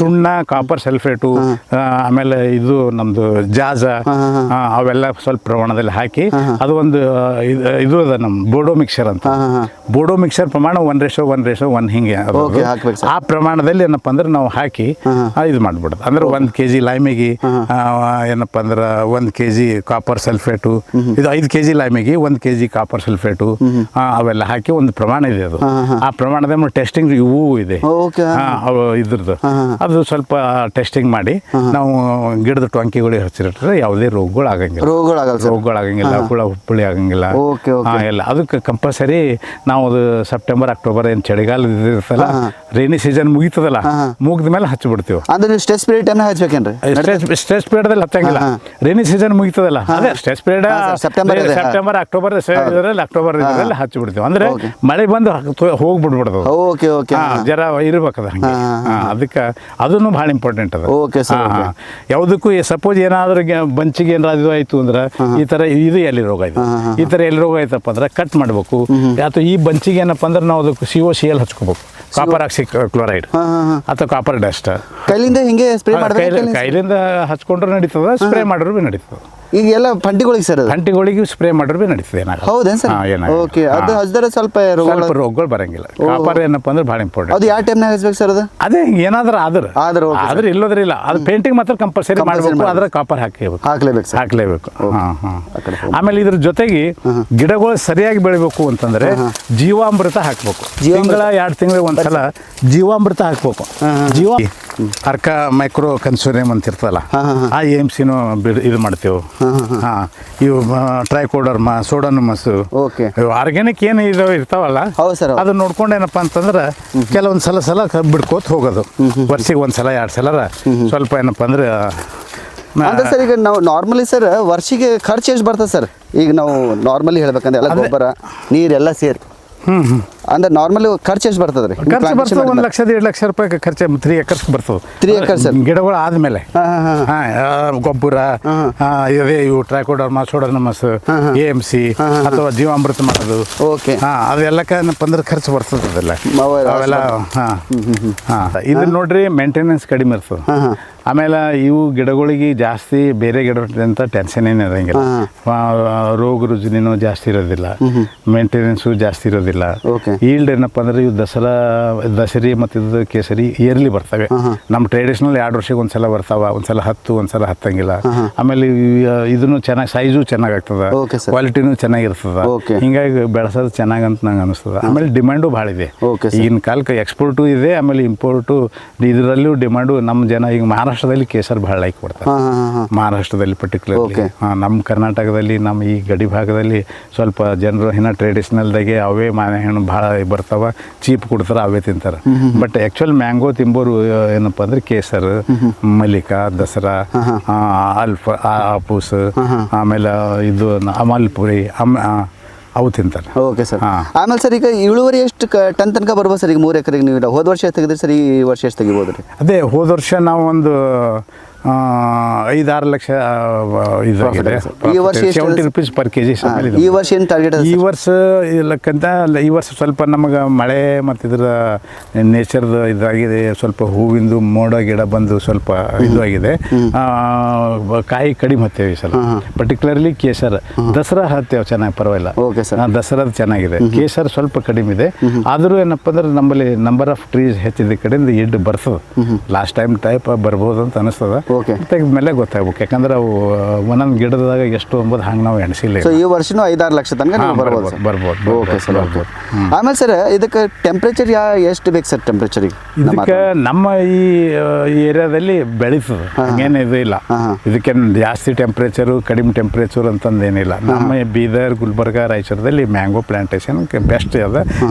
ಸುಣ್ಣ, ಕಾಪರ್ ಸಲ್ಫೇಟು, ಆಮೇಲೆ ಇದು ನಮ್ದು ಜಾಜ, ಅವೆಲ್ಲ ಸ್ವಲ್ಪ ಪ್ರಮಾಣದಲ್ಲಿ ಹಾಕಿ ಅದು ಒಂದು ಇದು ಅದ ನಮ್ಮ ಬೋಡೋ ಮಿಕ್ಸರ್ ಅಂತ. ಬೋಡೋ ಮಿಕ್ಸರ್ ಪ್ರಮಾಣ 1:1 ಹಿಂಗೆ ಆ ಪ್ರಮಾಣದಲ್ಲಿ ಏನಪ್ಪ ಅಂದ್ರೆ ನಾವು ಹಾಕಿ ಇದು ಮಾಡ್ಬಿಡೋದು. ಅಂದ್ರೆ 1 kg ಲೈಮಿಗೆ ಏನಪ್ಪ ಅಂದ್ರೆ 1 kg ಕಾಪರ್ ಸಲ್ಫೇಟು, ಇದು 5 kg ಲೈಮಿಗೆ 1 kg ಕಾಪರ್ ಸಲ್ಫೇಟು ಅವೆಲ್ಲ ಹಾಕಿ ಒಂದು ಪ್ರಮಾಣ ಇದೆ. ಅದು ಆ ಪ್ರಮಾಣದ ಟೆಸ್ಟಿಂಗ್ ಇವು ಇದೆ ಇದ್ರದ್ದು. ಅದು ಸ್ವಲ್ಪ ಟೆಸ್ಟಿಂಗ್ ಮಾಡಿ ನಾವು ಗಿಡದ ಟೊಂಕಿಗಳಿಗೆ ಹಚ್ಚಿಟ್ರೆ ಯಾವುದೇ ರೋಗಗಳು ಆಗಂಗಿಲ್ಲ, ಹುಳ ಹುಪ್ಪಳಿ ಆಗಂಗಿಲ್ಲ. ಓಕೆ ಓಕೆ ಎಲ್ಲ ಅದಕ್ಕೆ ಕಂಪಲ್ಸರಿ ನಾವು ಅದು ಸೆಪ್ಟೆಂಬರ್ ಅಕ್ಟೋಬರ್ ಏನು ಚಳಿಗಾಲ ಇರ್ತಲ್ಲ ರೈನಿ ಸೀಸನ್ ಮುಗಿತದಲ್ಲ ಮುಗಿದ ಮೇಲೆ ಹಚ್ಚಿಬಿಡ್ತೀವಿ. ಅಂದ್ರೆ ನೀವು ಸ್ಟ್ರೆಸ್ ಪೀರಿಯಡ್ ಟೈಮ್ ಹಚ್ಬೇಕೇನ್ರಿ? ಸ್ಟ್ರೆಸ್ ಪೀರಿಯಡ್ದಲ್ಲಿ ಹಚ್ಚಂಗಿಲ್ಲ, ರೈನಿ ಸೀಸನ್ ಮುಗಿತದಲ್ಲ ಅದೇ ಸ್ಟ್ರೆಸ್ ಪೀರಿಯಡ್ ಸೆಪ್ಟೆಂಬರ್ ಅಕ್ಟೋಬರ್ ಇದರಲ್ಲಿ ಹಚ್ಚಿಬಿಡ್ತೀವಿ. ಅಂದ್ರೆ ಮಳೆ ಬಂದು ಹೋಗ್ಬಿಡ್ಬಿಡ್ದು. ಓಕೆ ಓಕೆ ಜರ ಇರ್ಬೇಕದ ಹಂಗೆ. ಅದಕ್ಕೆ ಅದನ್ನು ಭಾಳ ಇಂಪಾರ್ಟೆಂಟ್ ಅದ. Okay sir. ಯಾವುದಕ್ಕೂ ಸಪೋಸ್ ಏನಾದ್ರೂ ಬಂಚಿಗೆ ಏನಾದ್ರು ಇದು ಆಯ್ತು ಅಂದ್ರೆ ಈ ತರ ಇದು ಎಲ್ಲಿ ರೋಗ ಇದೆ, ಈ ತರ ಎಲ್ಲಿ ರೋಗ ಆಯ್ತಪ್ಪ ಅಂದ್ರೆ ಕಟ್ ಮಾಡ್ಬೇಕು. ಅಥವಾ ಈ ಬಂಚಿಗೆ ಏನಪ್ಪ ಅಂದ್ರೆ ನಾವು ಅದಕ್ಕೆ COCl ಹಚ್ಕೋಬೇಕು, ಕಾಪರ್ ಆಕ್ಸಿ ಕ್ಲೋರೈಡ್ ಅಥವಾ ಕಾಪರ್ ಡಸ್ಟ್. ಕೈಲಿಂದ ಹಿಂಗೆ ಸ್ಪ್ರೇ ಮಾಡಬೇಕು? ಕೈಲಿಂದ ಹಚ್ಕೊಂಡ್ರೆ ನಡೀತದ, ಸ್ಪ್ರೇ ಮಾಡಿದ್ರು ಭೀ ನಡೀತದೆ. ಈಗ ಎಲ್ಲ ಫಂಟಿಗಳಿಗೆ ಸರ್ ಫಂಟಿಗಳಿಗೆ ಸ್ಪ್ರೇ ಮಾಡಿದ್ರು ಭೀ ನಡೀತದೆ. ಹೌದೇನು ಸರ್? ಓಕೆ, ಅದು ಹಚ್ಚಿದ್ರೆ ಸ್ವಲ್ಪ ರೋಗಗಳು ಬರಂಗಿಲ್ಲ. ಕಾಪರ್ ಏನಪ್ಪ ಅಂದ್ರೆ ಭಾಳ ಇಂಪಾರ್ಟೆಂಟ್. ಅದು ಯಾವ ಟೈಮ್ನಾಗ ಹಚ್ಬೇಕು ಸರ್? ಅದು ಅದೇ ಏನಾದ್ರೂ ಆದ್ರೆ ಇಲ್ಲೋದ್ರಿಲ್ಲ, ಅದು ಪೇಂಟಿಂಗ್ ಮಾತ್ರ ಕಂಪಲ್ಸರಿ ಮಾಡಬೇಕು, ಅದ್ರ ಕಾಪರ್ ಹಾಕ್ಲೇಬೇಕು. ಆಮೇಲೆ ಇದ್ರ ಜೊತೆಗೆ ಗಿಡಗಳು ಸರಿಯಾಗಿ ಬೆಳಿಬೇಕು ಅಂತಂದ್ರೆ ಜೀವಾಮೃತ ಹಾಕ್ಬೇಕು. ತಿಂಗಳ 2 ತಿಂಗಳಿಗೆ ಒಂದ್ಸಲ ಜೀವಾಮೃತ ಹಾಕ್ಬೇಕು. ಅರ್ಕ ಮೈಕ್ರೋ ಕನ್ಸೋರಿಯಂ ಅಂತ ಇರ್ತದಲ್ಲ, ಆ AMCನೂ ಇದು ಮಾಡ್ತೇವೆ. ಇವು ಟ್ರೈಕೋಡರ್ಮಾ, ಸೋಡೋನಮಸ್, ಆರ್ಗ್ಯಾನಿಕ್ ಏನು ಇದು ಇರ್ತಾವಲ್ಲ ಅದನ್ನ ನೋಡ್ಕೊಂಡು ಏನಪ್ಪಾ ಅಂತಂದ್ರೆ ಕೆಲವೊಂದು ಸಲ ಬಿಡ್ಕೋತ ಹೋಗೋದು. ವರ್ಷಿಗೆ 1 ಸಲ 2 ಸಲ ಸ್ವಲ್ಪ ಏನಪ್ಪಾ ಅಂದ್ರೆ ಸರ್. ಈಗ ನಾವು ನಾರ್ಮಲಿ ಸರ್ ವರ್ಷಿಗೆ ಖರ್ಚು ಎಷ್ಟು ಬರ್ತದೆ ಸರ್? ಈಗ ನಾವು ನಾರ್ಮಲಿ ಹೇಳ್ಬೇಕಂದ್ರೆ ಎಲ್ಲ ಗೊಬ್ಬರ ನೀರೆಲ್ಲ ಸೇರಿ ಅಂದ್ರೆ ನಾರ್ಮಲಿ ಖರ್ಚು ಎಷ್ಟು ಬರ್ತದೆ ರೀ? ಖರ್ಚು ಬರ್ತದೆ 1 ಲಕ್ಷ 1.5 ಲಕ್ಷ ರೂಪಾಯಿ ಖರ್ಚು 3 ಎಕರ್ಸ್ ಬರ್ತದೆ. 3 ಎಕರ್ಸ್ ಗಿಡಗಳು ಆದ್ಮೇಲೆ ಗೊಬ್ಬರ ಇವು ಟ್ರೈಕೋಡರ್ಮಾ, ಸೋಡೋನಮಸ್, AMC ಅಥವಾ ಜೀವಾಮೃತ ಮಾಡೋದು. ಓಕೆ, ಅದೆಲ್ಲಕ್ಕ ಏನಪ್ಪ ಅಂದ್ರೆ ಖರ್ಚು ಬರ್ತದೆ ಅದೆಲ್ಲ ಅವೆಲ್ಲ. ಇದು ನೋಡ್ರಿ ಮೇಂಟೆನೆನ್ಸ್ ಕಡಿಮೆ ಇರ್ತದೆ. ಆಮೇಲೆ ಇವು ಗಿಡಗಳಿಗೆ ಜಾಸ್ತಿ ಬೇರೆ ಗಿಡದಂತ ಟೆನ್ಷನ್ ಏನು ಇರೋಂಗಿಲ್ಲ. ರೋಗ ರುಜಿನೂ ಜಾಸ್ತಿ ಇರೋದಿಲ್ಲ, ಮೇಂಟೆನೆನ್ಸು ಜಾಸ್ತಿ ಇರೋದಿಲ್ಲ. ಈಲ್ಡ್ ಏನಪ್ಪ ಅಂದ್ರೆ ಇವು ದಸರಿ ಮತ್ತು ಇದು ಕೇಸರಿ ಇಯರ್ಲಿ ಬರ್ತವೆ. ನಮ್ಮ ಟ್ರೆಡಿಷನಲ್ 2 ವರ್ಷಕ್ಕೆ ಒಂದ್ಸಲ ಬರ್ತಾವ, ಒಂದ್ಸಲ 10, ಒಂದ್ಸಲ ಹತ್ತಂಗಿಲ್ಲ. ಆಮೇಲೆ ಇದನ್ನು ಚೆನ್ನಾಗಿ ಸೈಜು ಚೆನ್ನಾಗಿ ಆಗ್ತದೆ, ಕ್ವಾಲಿಟಿನೂ ಚೆನ್ನಾಗಿರ್ತದೆ. ಹಿಂಗಾಗಿ ಬೆಳೆಸೋದು ಚೆನ್ನಾಗಂತ ನಂಗೆ ಅನಿಸ್ತದೆ. ಆಮೇಲೆ ಡಿಮ್ಯಾಂಡು ಭಾಳ ಇದೆ ಈಗಿನ ಕಾಲಕ್ಕೆ. ಎಕ್ಸ್ಪೋರ್ಟು ಇದೆ, ಆಮೇಲೆ ಇಂಪೋರ್ಟು ಇದರಲ್ಲೂ ಡಿಮ್ಯಾಂಡು. ನಮ್ಮ ಜನ ಈಗ ಮಹಾರಾಷ್ಟ್ರದಲ್ಲಿ ಕೇಸರ್ ಭಾಳ ಲೈಕ್ ಕೊಡ್ತಾರೆ. ಮಹಾರಾಷ್ಟ್ರದಲ್ಲಿ ಪರ್ಟಿಕ್ಯುಲರ್ಲಿ, ನಮ್ಮ ಕರ್ನಾಟಕದಲ್ಲಿ ನಮ್ಮ ಈ ಗಡಿ ಭಾಗದಲ್ಲಿ ಸ್ವಲ್ಪ ಜನರು ಇನ್ನು ಟ್ರೆಡಿಷ್ನಲ್ದಾಗೆ ಅವೇ ಮಾವಿನಹಣ್ಣು ಭಾಳ ಬರ್ತಾವ, ಚೀಪ್ ಕೊಡ್ತಾರೆ, ಅವೇ ತಿಂತಾರೆ. ಬಟ್ ಆ್ಯಕ್ಚುಲ್ ಮ್ಯಾಂಗೋ ತಿಂಬೋರು ಏನಪ್ಪ ಅಂದ್ರೆ ಕೇಸರ್, ಮಲ್ಲಿಕಾ, ದಸರಾ, ಆಪೂಸ್, ಆಮೇಲೆ ಇದು ಅಮಲ್ಪುರಿ ಅವು ತಿಂತಾರೆ. Okay sir. ಆಮೇಲೆ ಸರ್ ಈಗ ಇಳುವರಿ ಎಷ್ಟು ಟನ್ ತನಕ ಬರ್ಬೋದು ಸರ್? ಈಗ 3 ಎಕರೆಗೆ ನೀವು ಹೋದ ವರ್ಷ ತೆಗೆದ್ರಿ ಸರ್, ಈ ವರ್ಷ ಎಷ್ಟು ತೆಗಿಬೋದು ರೀ? ಅದೇ ಹೋದ ವರ್ಷ ನಾವು ಒಂದು 5-6 ಲಕ್ಷ ಇದಾಗಿದೆ. ಈ ವರ್ಷ ₹70 per kg. ಈ ವರ್ಷ ಏನು ಟಾರ್ಗೆಟ್? ಈ ವರ್ಷ ಇಲ್ಲಕ್ಕಂತ ಈ ವರ್ಷ ಸ್ವಲ್ಪ ನಮಗೆ ಮಳೆ ಮತ್ತು ಇದರ ನೇಚರ್ದು ಇದಾಗಿದೆ. ಸ್ವಲ್ಪ ಹೂವಿಂದು ಮೋಡ ಗಿಡ ಬಂದು ಸ್ವಲ್ಪ ಇದು ಆಗಿದೆ, ಕಾಯಿ ಕಡಿಮೆ ಹತ್ತೇವೆ ಈ ಸಲ. ಪರ್ಟಿಕ್ಯುಲರ್ಲಿ ಕೇಸರ್, ದಸರಾ ಹತ್ತೇವೆ ಚೆನ್ನಾಗಿ, ಪರವಾಗಿಲ್ಲ. Okay sir. ದಸರಾದ ಚೆನ್ನಾಗಿದೆ. ಕೇಸರ್ ಸ್ವಲ್ಪ ಕಡಿಮೆ ಇದೆ. ಆದರೂ ಏನಪ್ಪ ಅಂದ್ರೆ ನಮ್ಮಲ್ಲಿ ನಂಬರ್ ಆಫ್ ಟ್ರೀಸ್ ಹೆಚ್ಚಿದ ಕಡೆಯಿಂದ ಇಡ್ಡು ಬರ್ತದೆ. ಲಾಸ್ಟ್ ಟೈಮ್ ಟೈಪ್ ಬರ್ಬೋದು ಅಂತ ಅನಿಸ್ತದೆ. ತೆಗೆದ್ಮೇಲೆ ಗೊತ್ತಾಗ್ಬೇಕು, ಯಾಕಂದ್ರೆ ಅವು ಒಂದೊಂದು ಗಿಡದಾಗ ಎಷ್ಟು ಅಂಬೋದು ಹಂಗೆ ನಾವು ಎಣಿಸಿಲ್ಲ. ಈ ವರ್ಷನೂ 5-6 ಲಕ್ಷ ತನಕ ಬರ್ಬೋದು. Okay sir. ಆಮೇಲೆ ಸರ್ ಇದಕ್ಕೆ ಟೆಂಪ್ರೇಚರ್ ಎಷ್ಟು ಬೇಕು ಸರ್? ಟೆಂಪ್ರೇಚರಿಗೆ ಇದಕ್ಕೆ ನಮ್ಮ ಈ ಏರಿಯಾದಲ್ಲಿ ಬೆಳೀತದೆ, ಹಂಗೇನು ಇದು ಇಲ್ಲ. ಇದಕ್ಕೆ ಜಾಸ್ತಿ ಟೆಂಪ್ರೇಚರು ಕಡಿಮೆ ಟೆಂಪ್ರೇಚರ್ ಅಂತಂದು ಏನಿಲ್ಲ. ನಮ್ಮ ಬೀದರ್, ಗುಲ್ಬರ್ಗ, ರಾಯಚೂರದಲ್ಲಿ ಮ್ಯಾಂಗೋ ಪ್ಲಾಂಟೇಶನ್ ಬೆಸ್ಟ್ ಅದ.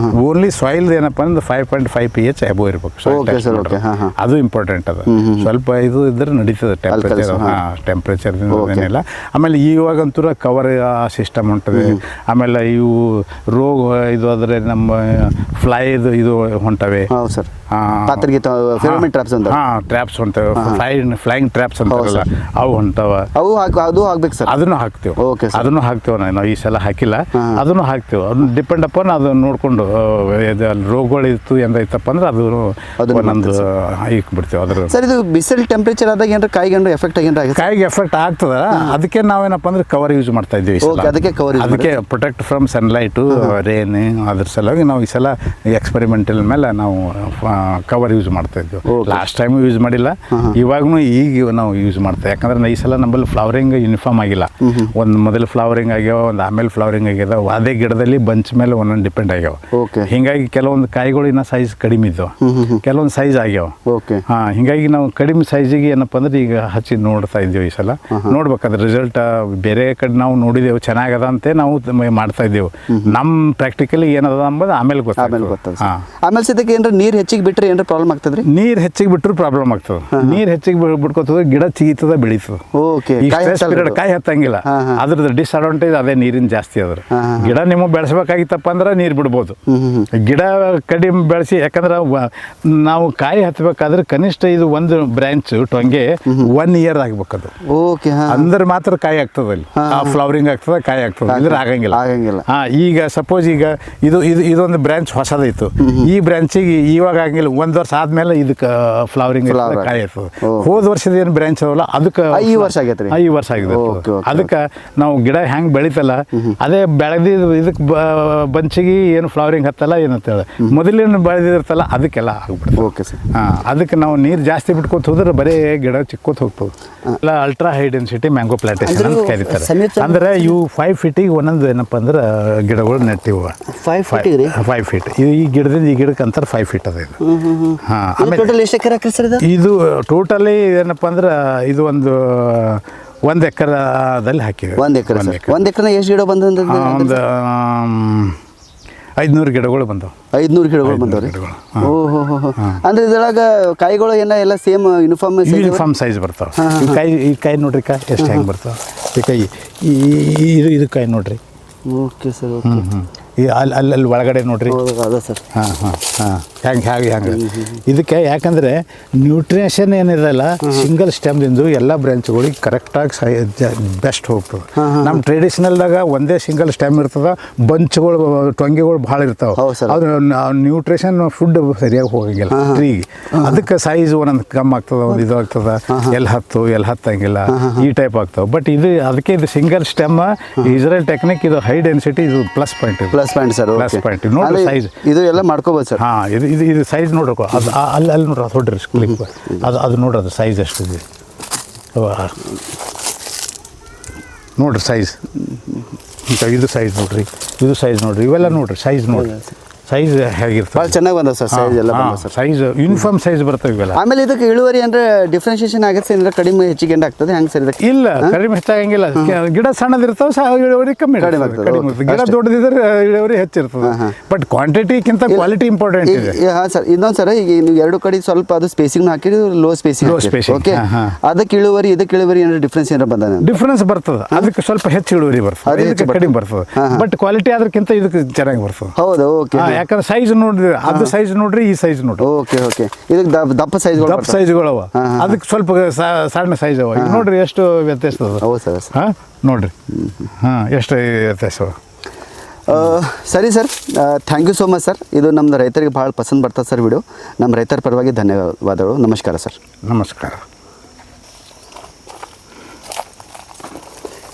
ಓನ್ಲಿ ಸಾಯಿಲ್ ಏನಪ್ಪ ಅಂದ್ರೆ 5.5 pH ಅಬೋ ಇರ್ಬೇಕು, ಅದು ಇಂಪಾರ್ಟೆಂಟ್ ಅದ. ಸ್ವಲ್ಪ ಇದು ಇದ್ರೆ ನಡೀತದೆ ಟೆಂಪ್ರೇಚರ್ ಏನಿಲ್ಲ. ಆಮೇಲೆ ಇವಾಗಂತೂ ಕವರ್ ಸಿಸ್ಟಮ್ ಹೊಂಟದೆ. ಆಮೇಲೆ ಇವು ರೋಗ ಇದು ಆದರೆ ನಮ್ಮ ಫ್ಲೈದು ಇದು ಹೊಂಟವೆ. ಟ್ರ್ಯಾಪ್ಸ್ ಹೊಂಟವೆ, ಫ್ಲೈಯಿಂಗ್ ಟ್ರ್ಯಾಪ್ಸ್ ಅಂತಾರಲ್ಲ, ಅವು ಹೊಂಟವ. ಅದು ಹಾಕ್ಬೇಕು ಸರ್? ಅದನ್ನು ಹಾಕ್ತೇವೆ ನಾವು. ಈ ಸಲ ಹಾಕಿಲ್ಲ, ಅದನ್ನು ಹಾಕ್ತೇವೆ. ಅದನ್ನ ಡಿಪೆಂಡ್ ಅಪಾನ್ ಅದು ನೋಡಿಕೊಂಡು ರೋಗಗಳು ಇತ್ತು ಏನಾಯ್ತಪ್ಪ ಅಂದ್ರೆ ಅದು ಒಂದೊಂದು ಇಕ್ಬಿಡ್ತೇವೆ. ಅದ್ರ ಸರ್ ಇದು ಬಿಸಿಲು ಟೆಂಪ್ರೇಚರ್ ಆದಾಗ ಏನಾರ ಕಾಯಿಗೆ ಎಫೆಕ್ಟ್ ಆಗ್ತದ. ಅದಕ್ಕೆ ನಾವೇನಪ್ಪ ಅಂದ್ರೆ ಕವರ್ ಯೂಸ್ ಮಾಡ್ತಾ ಇದ್ದೀವಿ. ಅದಕ್ಕೆ ಪ್ರೊಟೆಕ್ಟ್ ಫ್ರಮ್ ಸನ್ಲೈಟು, ರೇನ್, ಅದ್ರ ಸಲುವಾಗಿ ನಾವು ಈ ಸಲ ಎಕ್ಸ್ಪೆರಿಮೆಂಟಲ್ ಮೇಲೆ ನಾವು ಕವರ್ ಯೂಸ್ ಮಾಡ್ತಾ ಇದ್ವಿ. ಲಾಸ್ಟ್ ಟೈಮ್ ಯೂಸ್ ಮಾಡಿಲ್ಲ, ಇವಾಗೂ ಈಗ ನಾವು ಯೂಸ್ ಮಾಡ್ತೇವೆ. ಯಾಕಂದ್ರೆ ಈ ಸಲ ನಮ್ಮಲ್ಲಿ ಫ್ಲವರಿಂಗ್ ಯೂನಿಫಾರ್ಮ್ ಆಗಿಲ್ಲ. ಒಂದು ಮೊದಲು ಫ್ಲವರಿಂಗ್ ಆಗ್ಯಾವ, ಒಂದು ಆಮೇಲೆ ಫ್ಲವರಿಂಗ್ ಆಗ್ಯದ. ಅದೇ ಗಿಡದಲ್ಲಿ ಬಂಚ್ ಮೇಲೆ ಒಂದೊಂದು ಡಿಪೆಂಡ್ ಆಗ್ಯಾವ. ಹಿಂಗಾಗಿ ಕೆಲವೊಂದು ಕಾಯಿಗಳು ಇನ್ನೂ ಸೈಜ್ ಕಡಿಮೆ ಇದ್ದವು, ಕೆಲವೊಂದು ಸೈಜ್ ಆಗ್ಯಾವ. ಹಿಂಗಾಗಿ ನಾವು ಕಡಿಮೆ ಸೈಜಿಗೆ ಏನಪ್ಪ ಅಂದ್ರೆ ಅಂಬದು ಈಗ ಹಚ್ಚಿ ನೋಡ್ತಾ ಇದ್ದೀವಿ ಈ ಸಲ. ನೋಡ್ಬೇಕಾದ್ರೆ ರಿಸಲ್ಟ್ ಬೇರೆ ಕಡೆ ನಾವು ನೋಡಿದೆವು ಚೆನ್ನಾಗದ ಅಂತೆ ನಾವು ಮಾಡ್ತಾ ಇದ್ದೇವೆ. ನಮ್ಮ ಪ್ರಾಕ್ಟಿಕಲಿ ಏನದ ಅಂಬದು ಆಮೇಲೆ ಗೊತ್ತಾಗ್ತದೆ. ಆಮೇಲೆ ಸದ್ಯಕ್ಕೆ ಏನಾರ ನೀರು ಹೆಚ್ಚಿಗೆ ಬಿಟ್ಟರೆ ಏನಾರ ಪ್ರಾಬ್ಲಮ್ ಆಗ್ತದ್ರಿ? ನೀರು ಹೆಚ್ಚಿಗೆ ಬಿಟ್ಟರು ಪ್ರಾಬ್ಲಮ್ ಆಗ್ತದೆ. ನೀರು ಹೆಚ್ಚಿಗೆ ಬಿಡ್ಕೋತದ ಗಿಡ ಚಿಗಿತದ ಬೆಳೀತದೆ. ಓಕೆ, ಪೀರಿಯಡ್ ಕಾಯಿ ಹತ್ತಂಗಿಲ್ಲ. ಅದ್ರದ್ದು ಡಿಸ್ಅಡ್ವಾಂಟೇಜ್ ಅದೇ ನೀರಿನ ಜಾಸ್ತಿ ಅದ್ರ. ಗಿಡ ನಿಮಗೆ ಬೆಳೆಸ್ಬೇಕಾಗಿತ್ತಪ್ಪ ಅಂದ್ರೆ ನೀರು ಬಿಡ್ಬೋದು. ಗಿಡ ಕಡಿಮೆ ಬೆಳೆಸಿ, ಯಾಕಂದ್ರೆ ನಾವು ಕಾಯಿ ಹತ್ತಬೇಕಾದ್ರೆ ಕನಿಷ್ಠ ಇದು ಒಂದು ಬ್ರಾಂಚ್ ಟೊಂಗೆ 1 ಇಯರ್ ಆಗ್ಬೇಕದು. ಓಕೆ, ಅಂದ್ರೆ ಮಾತ್ರ ಕಾಯಿ ಆಗ್ತದೆ, ಅಲ್ಲಿ ಫ್ಲವರಿಂಗ್ ಆಗ್ತದೆ, ಕಾಯಿ ಆಗ್ತದೆ. ಇದ್ರೆ ಆಗಂಗಿಲ್ಲ. ಈಗ ಸಪೋಸ್ ಈಗ ಇದೊಂದು ಬ್ರಾಂಚ್ ಹೊಸದೈತು, ಈ ಬ್ರಾಂಚಿಗೆ ಇವಾಗ ಆಗಂಗಿಲ್ಲ. 1 ವರ್ಷ ಆದ್ಮೇಲೆ ಇದಕ್ಕೆ ಫ್ಲವರಿಂಗ್ ಕಾಯಿ ಆಗ್ತದೆ. ಹೋದ ವರ್ಷದ ಏನು ಬ್ರಾಂಚ್ ಅವಲ್ಲ ಅದಕ್ಕೆ 5 ವರ್ಷ ಆಗೈತೆ. 5 ವರ್ಷ ಆಗಿದೆ. ಅದಕ್ಕೆ ನಾವು ಗಿಡ ಹೆಂಗೆ ಬೆಳಿತಲ್ಲ ಅದೇ ಬೆಳೆದಿದ್ದು ಇದಕ್ಕೆ ಬಂಚಿಗೆ ಏನು ಫ್ಲವರಿಂಗ್ ಹತ್ತಲ್ಲ ಏನಂತೇಳಿ ಮೊದಲೇನು ಬೆಳೆದಿರ್ತಲ್ಲ ಅದಕ್ಕೆಲ್ಲ ಆಗ್ಬಿಡ್ತದೆ. Okay sir. ಅದಕ್ಕೆ ನಾವು ನೀರು ಜಾಸ್ತಿ ಬಿಟ್ಕೋತ ಹೋದ್ರೆ ಬರೀ ಗಿಡ ಚಿಕ್ಕೋತ ಹೋಗ್ತದೆ. ಇಲ್ಲ ultra high density mango plantation ಅಂತ ಕರೀತಾರೆ. ಅಂದ್ರೆ ಇವು 5 ಫೀಟಿಗೆ ಒಂದೊಂದು ಏನಪ್ಪ ಅಂದ್ರೆ ಗಿಡಗಳು ನೆಟ್ಟಿವು. 5 ಫೀಟ್ ಈ ಗಿಡದಿಂದ ಈ ಗಿಡಕ್ಕೆ ಅಂತಾರೆ 5 ಫೀಟ್ ಅದ ಇದು. ಇದು ಟೋಟಲಿ ಏನಪ್ಪ ಅಂದ್ರೆ ಇದು ಒಂದು 1 ಎಕರೆದಲ್ಲಿ ಹಾಕಿವೆ. 1 ಎಕರೆ. 1 ಎಕರೆ ಎಷ್ಟು ಗಿಡ ಬಂದ? ಒಂದು 500 ಗಿಡಗಳು ಬಂದವು. 500 ಗಿಡಗಳು ಬಂದವ್ರಿ. ಓಹೋ, ಅಂದ್ರೆ ಇದ್ರೊಳಗೆ ಕಾಯಿಗಳು ಎಲ್ಲ ಸೇಮ್ ಯೂನಿಫಾರ್ಮ್ ಸೈಜ್ ಬರ್ತಾವೆ. ಈ ಕಾಯಿ ನೋಡ್ರಿ, ಕಾಯಿ ಎಷ್ಟು ಹೆಂಗೆ ಬರ್ತಾವೆ. ಈ ಕಾಯಿ ಇದು ಕಾಯಿ ನೋಡ್ರಿ. Okay sir. ಅಲ್ಲಿ ಒಳಗಡೆ ನೋಡ್ರಿ. ಸರ್. ಹೆಂಗೆ ಇದಕ್ಕೆ ಯಾಕಂದರೆ ನ್ಯೂಟ್ರಿಷನ್ ಏನಿದೆಲ್ಲ ಸಿಂಗಲ್ ಸ್ಟೆಮ್ದಿಂದ ಎಲ್ಲ ಬ್ರಾಂಚ್ಗಳಿಗೆ ಕರೆಕ್ಟಾಗಿ ಬೆಸ್ಟ್ ಹೋಗ್ತದೆ. ನಮ್ಮ ಟ್ರೆಡಿಷನಲ್ದಾಗ ಒಂದೇ ಸಿಂಗಲ್ ಸ್ಟೆಮ್ ಇರ್ತದೆ, ಬಂಚ್ಗಳು ಟೊಂಗೆಗಳು ಭಾಳ ಇರ್ತಾವೆ. ಅದು ನ್ಯೂಟ್ರಿಷನ್ ಫುಡ್ ಸರಿಯಾಗಿ ಹೋಗಂಗಿಲ್ಲ ಟ್ರೀಗೆ. ಅದಕ್ಕೆ ಸೈಜ್ ಒಂದೊಂದು ಕಮ್ಮಿ ಆಗ್ತದೆ, ಒಂದು ಇದು ಆಗ್ತದೆ, ಎಲ್ಲಿ ಹತ್ತಂಗಿಲ್ಲ, ಈ ಟೈಪ್ ಆಗ್ತವೆ. ಬಟ್ ಅದಕ್ಕೆ ಇದು ಸಿಂಗಲ್ ಸ್ಟೆಮ್ ಇಸ್ರೇಲ್ ಟೆಕ್ನಿಕ್, ಇದು ಹೈ ಡೆನ್ಸಿಟಿ, ಇದು plus point sir. Plus point ನೋಡಿ ಸೈಜ್ ಇದು ಎಲ್ಲ ಮಾಡ್ಕೋಬೋದು ಸರ್. ಇದು ಸೈಜ್ ನೋಡ್ಬೇಕು. ಅದು ಅಲ್ಲಿ ನೋಡ್ರಿ, ಅದು ಹೊಡ್ರಿ ಕ್ಲಿಪ್, ಅದು ನೋಡ್ರಿ, ಅದು ಸೈಜ್ ಎಷ್ಟಿದೆ ನೋಡ್ರಿ ಸೈಜ್. ಇದು ಸೈಜ್ ನೋಡ್ರಿ, ಇದು ಸೈಜ್ ನೋಡ್ರಿ, ಇವೆಲ್ಲ ನೋಡ್ರಿ ಸೈಜ್ ನೋಡ್ರಿ. ಸೈಜ್ ಹೇಗಿರ್ತದೆ, ಭಾಳ ಚೆನ್ನಾಗಿ ಬಂದ ಸರ್. ಸೈಜ್ ಎಲ್ಲ ಸರ್, ಸೈಜ್ ಯೂನಿಫಾರ್ಮ್ ಸೈಜ್ ಬರ್ತವೆ ಇವೆಲ್ಲ. ಆಮೇಲೆ ಇದಕ್ಕೆ ಇಳುವರಿ ಅಂದ್ರೆ ಡಿಫ್ರೆನ್ಸಿಯೇಷನ್ ಆಗುತ್ತೆ ಅಂದ್ರೆ ಕಡಿಮೆ ಹೆಚ್ಚಿಗೆ ಆಗ್ತದೆ ಹೆಂಗೆ ಸರ್? ಇದಕ್ಕೆ ಇಲ್ಲ, ಕಡಿಮೆ ಹೆಚ್ಚಾಗಂಗಿಲ್ಲ. ಗಿಡ ಸಣ್ಣದಿರ್ತಾವೆ, ಇಳುವರಿ ಕಮ್ಮಿ ಇರ್ತದೆ. ಗಿಡ ದೊಡ್ಡದಿದ್ರೆ ಇಳುವರಿ ಹೆಚ್ಚಿರ್ತದೆ. ಬಟ್ ಕ್ವಾಂಟಿಟಿಗಿಂತ ಕ್ವಾಲಿಟಿ ಇಂಪಾರ್ಟೆಂಟ್ ಇದೆ. ಹಾಂ ಸರ್. ಇನ್ನೊಂದು ಸರ್, ಈಗ ನೀವು 2 ಕಡೆ ಸ್ವಲ್ಪ ಅದು ಸ್ಪೇಸಿಂಗ್ ಹಾಕಿರಿ, ಲೋ ಸ್ಪೇಸಿಂಗ್. ಓಕೆ, ಅದಕ್ಕೆ ಇಳುವರಿ ಇದಕ್ಕೆ ಇಳುವರಿ ಏನಾದ್ರು ಡಿಫ್ರೆನ್ಸ್ ಏನಾರು ಬಂದ? ಡಿಫ್ರೆನ್ಸ್ ಬರ್ತದೆ. ಅದಕ್ಕೆ ಸ್ವಲ್ಪ ಹೆಚ್ಚು ಇಳುವರಿ ಬರ್ತದೆ, ಇದಕ್ಕೆ ಕಡಿಮೆ ಬರ್ತದೆ. ಬಟ್ ಕ್ವಾಲಿಟಿ ಅದಕ್ಕಿಂತ ಇದಕ್ಕೆ ಚೆನ್ನಾಗಿ ಬರ್ತದೆ. ಹೌದು. ಓಕೆ, ಯಾಕಂದ್ರೆ ಸೈಜ್ ನೋಡ್ರಿ, ಅದು ಸೈಜ್ ನೋಡ್ರಿ, ಈ ಸೈಜ್ ನೋಡ್ರಿ. ಓಕೆ, ಇದಕ್ಕೆ ದಪ್ಪ ಸೈಜ್ಗಳು ಅವ, ಅದಕ್ಕೆ ಸ್ವಲ್ಪ ಸಣ್ಣ ಸೈಜ್ ಅವ. ನೋಡ್ರಿ ಎಷ್ಟು ವ್ಯತ್ಯಾಸ ಅದ. ಹೌದು ಸರ್. ನೋಡ್ರಿ, ಎಷ್ಟು ವ್ಯತ್ಯಾಸ. ಸರಿ sir, thank you so much sir. ಇದು ನಮ್ದು ರೈತರಿಗೆ ಭಾಳ ಪಸಂದ್ ಬರ್ತದೆ ಸರ್ ವಿಡಿಯೋ. ನಮ್ಮ ರೈತರ ಪರವಾಗಿ ಧನ್ಯವಾದಗಳು. ನಮಸ್ಕಾರ ಸರ್. ನಮಸ್ಕಾರ.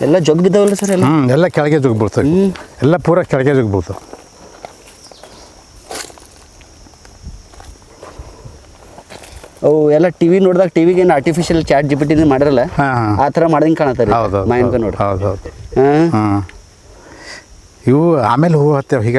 ಎಲ್ಲ ಜೊಗ್ ಬಿದ್ದಾವಲ್ಲ ಸರ್? ಎಲ್ಲ ಕೆಳಗೆ ಜೊಗ್ ಬೀಳ್ತವೆ, ಎಲ್ಲ ಪೂರ ಕೆಳಗೆ ಜೊಗ್ ಬೀಳ್ತವೆ. ಅವು ಎಲ್ಲ ಟಿವಿ ನೋಡಿದಾಗ ಟಿವಿಗೆ ಏನು ಆರ್ಟಿಫಿಷಿಯಲ್ ಚಾಟ್ GPT ಮಾಡಿರಲ್ಲ, ಆ ಥರ ಮಾಡ್ದಂಗೆ ಕಾಣತ್ತಾರೆ ಮಾಯನ್ಕ ನೋಡಿ. ಹೌದು. ಇವು ಆಮೇಲೆ ಹೂ ಹತ್ತೇವೆ ಹೀಗೆ.